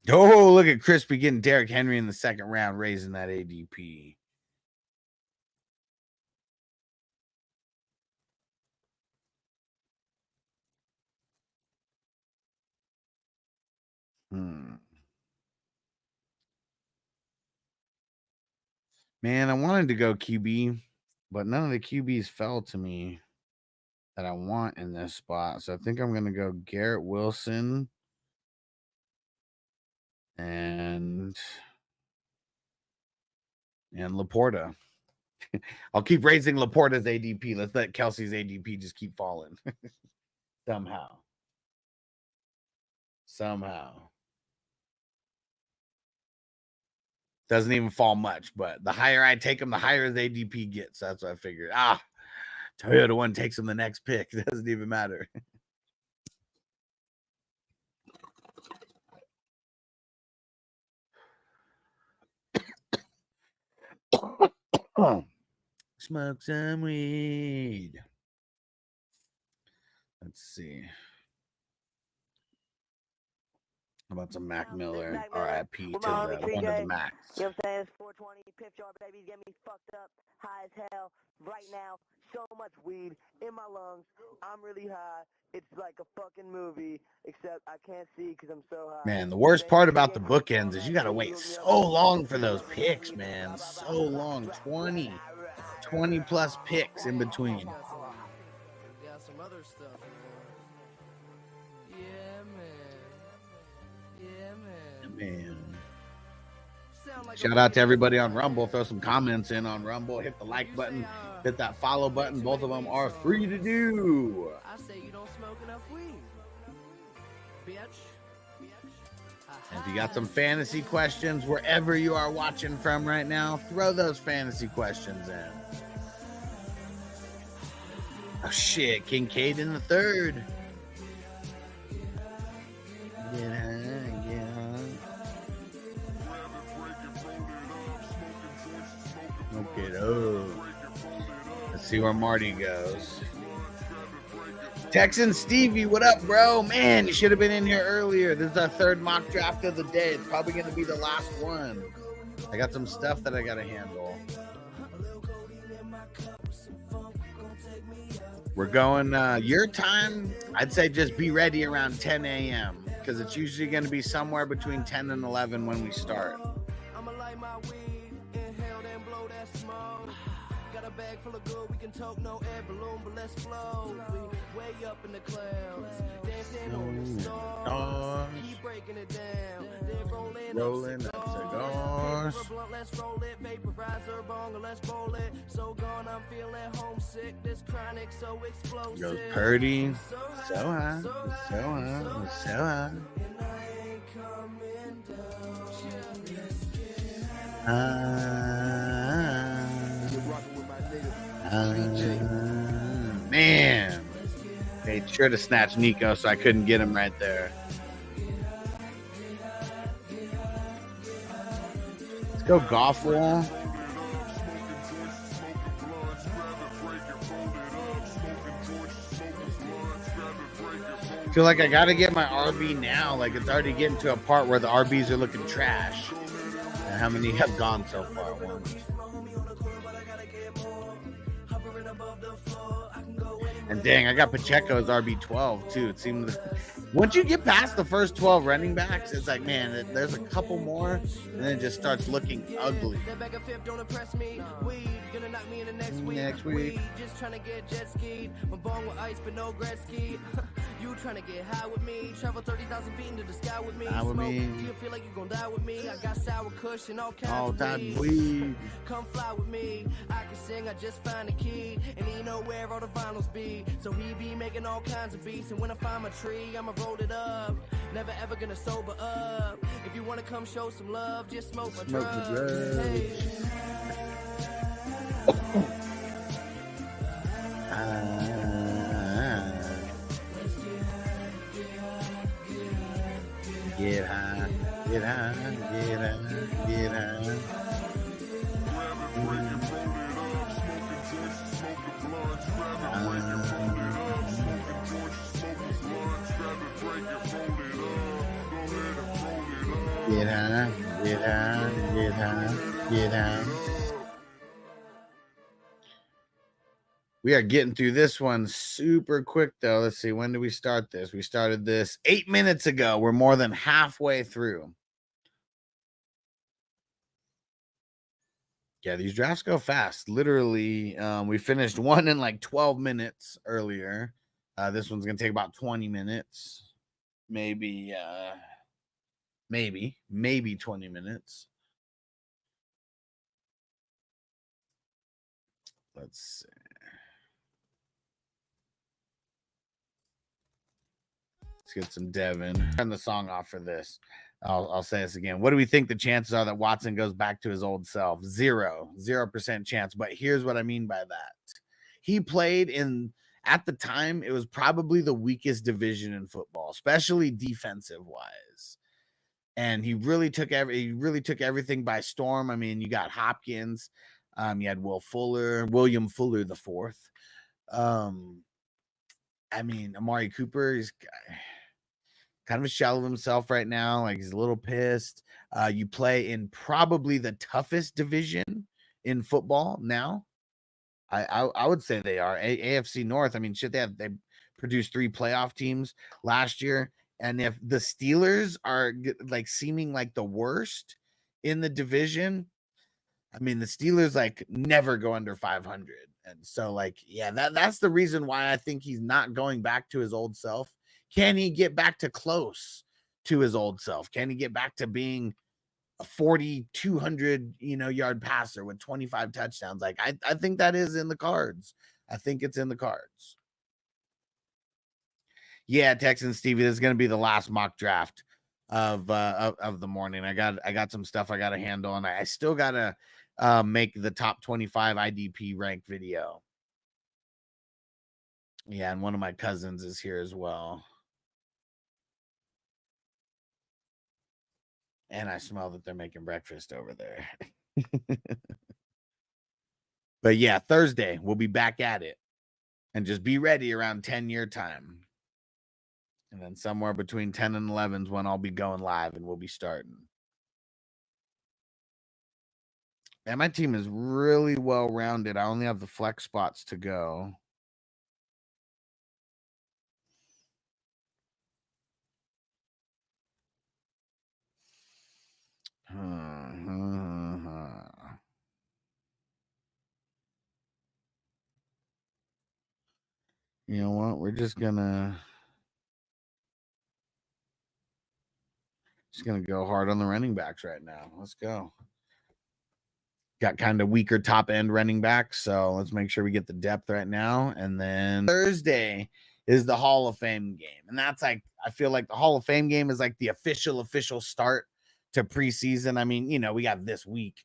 Oh, look at Crispy getting Derrick Henry in the 2nd round, raising that ADP. Man, I wanted to go QB, but none of the QBs fell to me that I want in this spot. So I think I'm going to go Garrett Wilson and Laporta. I'll keep raising Laporta's ADP. Let's let Kelsey's ADP just keep falling. Somehow. Doesn't even fall much, but the higher I take him, the higher his ADP gets. That's what I figured. Toyota one takes him the next pick. It doesn't even matter. Smoke some weed. Let's see. How about some Mac Miller? RIP to one of the Macs. You know what I'm saying? It's 420. Pip jar, baby. Get me fucked up. High as hell. Right now. So much weed in my lungs. I'm really high. It's like a fucking movie, except I can't see because I'm so high. Man, the worst part about the bookends is you got to wait so long for those picks, man. So long. 20 plus picks in between. Got some other stuff, Man. Shout out to everybody on Rumble. Throw some comments in on Rumble. Hit the like button. Hit that follow button. Both of them are free to do. I say you don't smoke enough weed. Bitch. If you got some fantasy questions wherever you are watching from right now, throw those fantasy questions in. Oh shit, Kincaid in the 3rd. Okay, let's see where Marty goes. Texan Stevie, what up, bro? Man, you should have been in here earlier. This is our 3rd mock draft of the day. It's probably going to be the last one. I got some stuff that I got to handle. We're going your time. I'd say just be ready around 10 a.m. because it's usually going to be somewhere between 10 and 11 when we start. Bag full of good, we can talk no air balloon, but let's flow. We way up in the clouds, dancing on the stars, keep breaking it down. Then rolling up cigars. Let's roll it, vaporizer, bonga, let's roll it. So gone, I'm feeling homesick. This chronic, so explosive. Goes Purdy, so high, so high, so high. Man. They should have snatched Nico, so I couldn't get him right there. Let's go golf roll. I feel like I got to get my RB now. Like, it's already getting to a part where the RBs are looking trash. And how many have gone so far? One. And dang, I got Pacheco as RB12 too. It seemed once you get past the first 12 running backs, it's like, man, there's a couple more, and then it just starts looking ugly. Next week. Just trying to get jet skied. My bong with ice, but no Gretzky. You trying to get high with me. Travel 30,000 feet into the sky with me. Smoke, do you feel like you gonna die with me? I got sour kush and all kinds of weed. Come fly with me. I can sing, I just find a key. And he know where all the vinyls be. So he be making all kinds of beats. And when I find my tree, I'ma roll it up. Never ever gonna sober up. If you wanna come show some love, just smoke my drugs. Hey. Get high, get high, get high, get high. Get high, get high, get high, get high. We are getting through this one super quick, though. Let's see. When did we start this? We started this 8 minutes ago. We're more than halfway through. Yeah, these drafts go fast. Literally, we finished one in like 12 minutes earlier. This one's going to take about 20 minutes. Maybe 20 minutes. Let's see. Let's get some Devin. Turn the song off for this. I'll say this again. What do we think the chances are that Watson goes back to his old self? 0% chance. But here's what I mean by that. He played in, at the time, it was probably the weakest division in football, especially defensive wise. And he really took everything by storm. I mean, you got Hopkins, you had William Fuller the fourth. I mean, Amari Cooper is kind of a shell of himself right now. Like, he's a little pissed. You play in probably the toughest division in football now. I would say they are. AFC North. I mean, shit, they produced 3 playoff teams last year. And if the Steelers are like seeming like the worst in the division, I mean, the Steelers like never go under 500. And so, like, yeah, that's the reason why I think he's not going back to his old self. Can he get back to close to his old self? Can he get back to being a 4,200, yard passer with 25 touchdowns? Like, I think that is in the cards. I think it's in the cards. Yeah, Texan Stevie, this is going to be the last mock draft of the morning. I got some stuff I got to handle, and I still got to make the top 25 IDP rank video. Yeah, and one of my cousins is here as well. And I smell that they're making breakfast over there. But yeah, Thursday, we'll be back at it. And just be ready around 10 your time. And then somewhere between 10 and 11 is when I'll be going live and we'll be starting. And my team is really well-rounded. I only have the flex spots to go. You know what? We're just gonna go hard on the running backs right now. Let's go. Got kind of weaker top end running backs, so let's make sure we get the depth right now. And then Thursday is the Hall of Fame game, and that's like, I feel like the Hall of Fame game is like the official start to preseason. I mean, we got this week,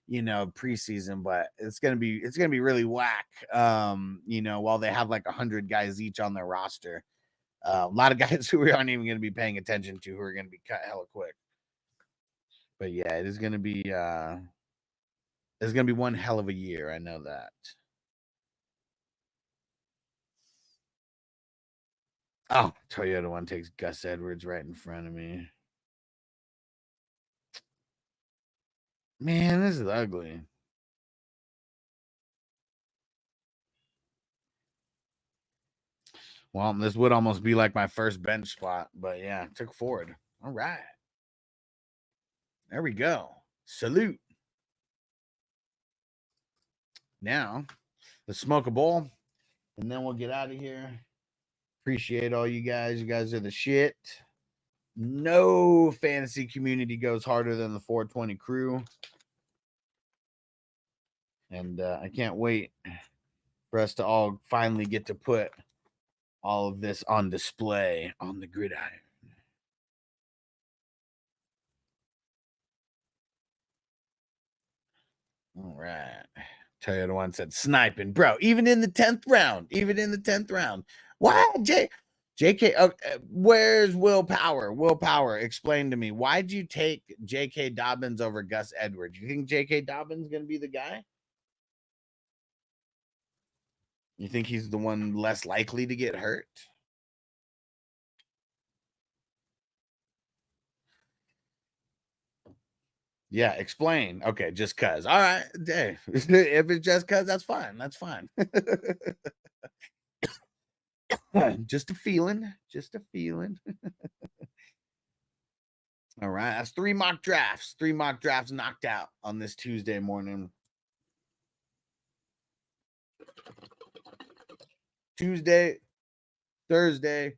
preseason, but it's gonna be really whack. While they have like 100 guys each on their roster, a lot of guys who we aren't even gonna be paying attention to, who are gonna be cut hella quick. But yeah, it's gonna be one hell of a year. I know that. Oh, Toyota one takes Gus Edwards right in front of me. Man, this is ugly. Well, this would almost be like my first bench spot, but yeah, took Ford. All right. There we go. Salute. Now, let's smoke a bowl, and then we'll get out of here. Appreciate all you guys. You guys are the shit. No fantasy community goes harder than the 420 crew. And I can't wait for us to all finally get to put all of this on display on the gridiron. All right. Toyota one said sniping, bro. Even in the 10th round. Why, JK? Where's willpower? Willpower. Explain to me. Why'd you take J.K. Dobbins over Gus Edwards? You think J.K. Dobbins gonna be the guy? You think he's the one less likely to get hurt? Yeah, explain. Okay, just cuz. All right, hey, if it's just cuz, that's fine. That's fine. Just a feeling. All right, that's 3 mock drafts. 3 mock drafts knocked out on this Tuesday morning. Tuesday, Thursday,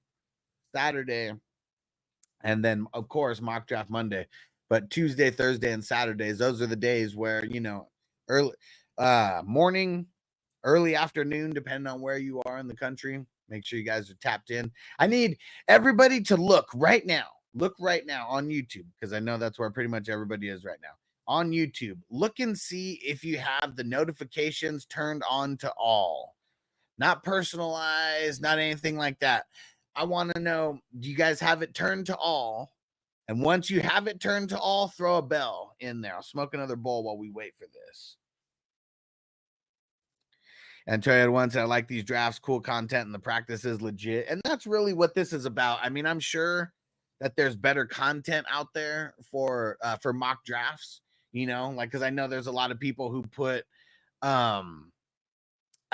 Saturday, and then of course mock draft Monday. But Tuesday, Thursday, and Saturdays, those are the days where, early morning, early afternoon, depending on where you are in the country. Make sure you guys are tapped in. I need everybody to look right now on YouTube, because I know that's where pretty much everybody is right now. On YouTube, look and see if you have the notifications turned on to all. Not personalized, not anything like that. I want to know, do you guys have it turned to all? And once you have it turned to all, throw a bell in there. I'll smoke another bowl while we wait for this. And Toyota one said, I like these drafts, cool content, and the practice is legit. And that's really what this is about. I mean, I'm sure that there's better content out there for mock drafts, because I know there's a lot of people who put a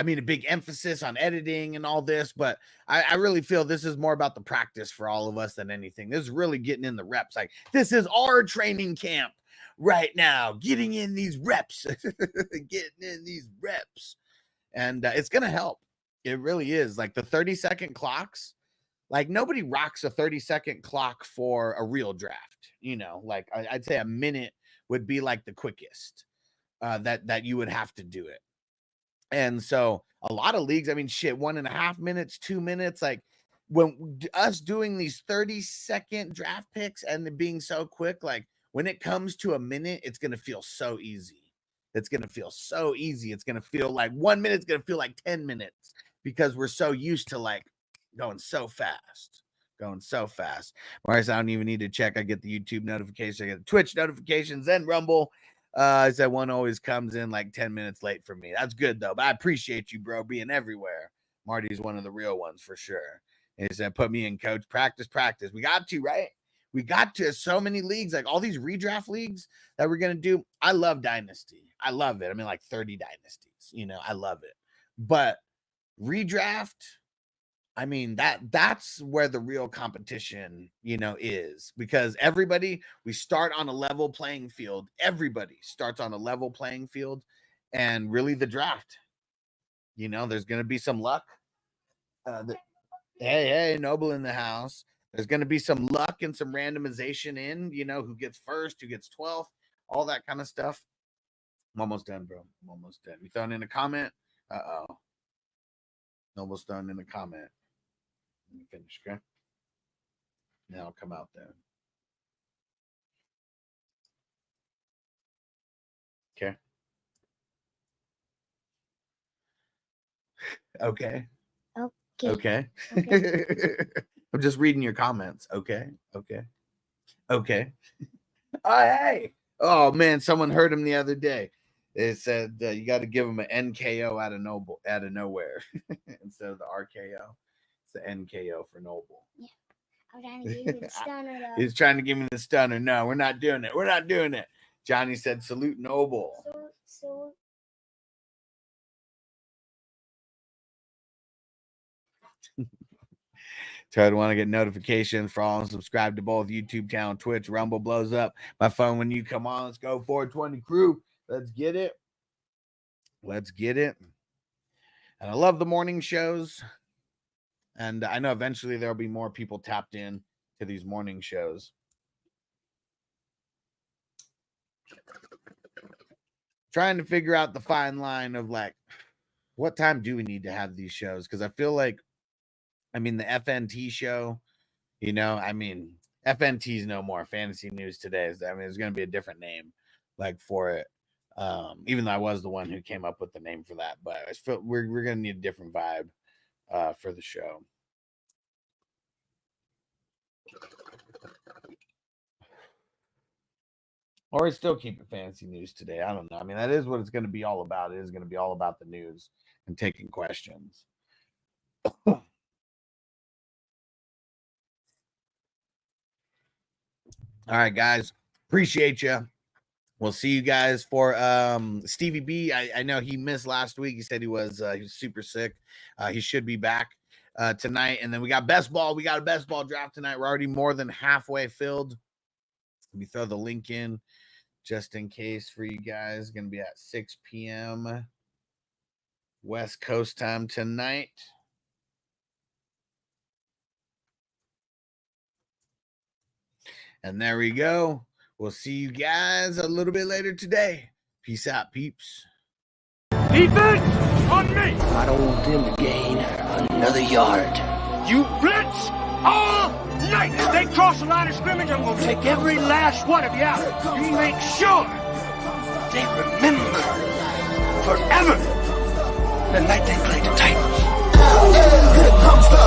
big emphasis on editing and all this, but I really feel this is more about the practice for all of us than anything. This is really getting in the reps. Like, this is our training camp right now, getting in these reps, And it's going to help. It really is. Like the 30-second clocks, like nobody rocks a 30-second clock for a real draft. Like I'd say a minute would be like the quickest that you would have to do it. And so a lot of leagues, 1.5 minutes, 2 minutes, like when us doing these 30-second draft picks and it being so quick, like when it comes to a minute, it's going to feel so easy. It's going to feel so easy. It's going to feel like 1 minute. It's going to feel like 10 minutes because we're so used to like going so fast. Maurice, I don't even need to check. I get the YouTube notification. I get the Twitch notifications and Rumble. I said one always comes in like 10 minutes late for me. That's good though. But I appreciate you, bro, being everywhere. Marty's one of the real ones for sure. And he said, put me in, coach. Practice. We got to, right? We got to. So many leagues, like all these redraft leagues that we're going to do. I love Dynasty. I love it. Like 30 dynasties, I love it. But redraft, that's where the real competition, is, because we start on a level playing field. Everybody starts on a level playing field, and really the draft, there's going to be some luck. Hey, Noble in the house. There's going to be some luck and some randomization in, who gets first, who gets 12th, all that kind of stuff. I'm almost done, bro. I'm almost done. You throwing in a comment? Uh-oh. Noble's throwing in a comment. Let me finish, okay? Now I'll come out there. Okay. Okay. Okay. Okay. I'm just reading your comments. Okay. Okay. Okay. Oh, hey. Oh man, someone heard him the other day. They said you got to give him an NKO out of nowhere instead of the RKO. It's the NKO for Noble. Yeah. I'm trying to give you the stunner though. He's trying to give me the stunner. No, we're not doing it. We're not doing it. Johnny said, "Salute Noble." So Try to want to get notifications, follow and subscribe to both YouTube channel, Twitch. Rumble blows up my phone when you come on. Let's go 420 crew. Let's get it. Let's get it. And I love the morning shows. And I know eventually there'll be more people tapped in to these morning shows. Trying to figure out the fine line of like, what time do we need to have these shows? Because I feel like, I mean, the FNT show, you know, I mean, FNT's no more. Fantasy News Today. I mean, there's going to be a different name like for it. Even though I was the one who came up with the name for that, but I feel we're going to need a different vibe for the show. Or I still keep it Fantasy News Today. I don't know. I mean, that is what it's going to be all about. It is going to be all about the news and taking questions. All right, guys. Appreciate you. We'll see you guys for Stevie B. I know he missed last week. He said he was super sick. He should be back tonight. And then we got best ball. We got a best ball draft tonight. We're already more than halfway filled. Let me throw the link in just in case for you guys. Going to be at 6 p.m. West Coast time tonight. And there we go. We'll see you guys a little bit later today. Peace out, peeps. Defense on me. I don't want them to gain another yard. You blitz all night. If they cross the line of scrimmage, I'm going to take every last one of you out. You make sure they remember forever the night they played the Titans. Here comes the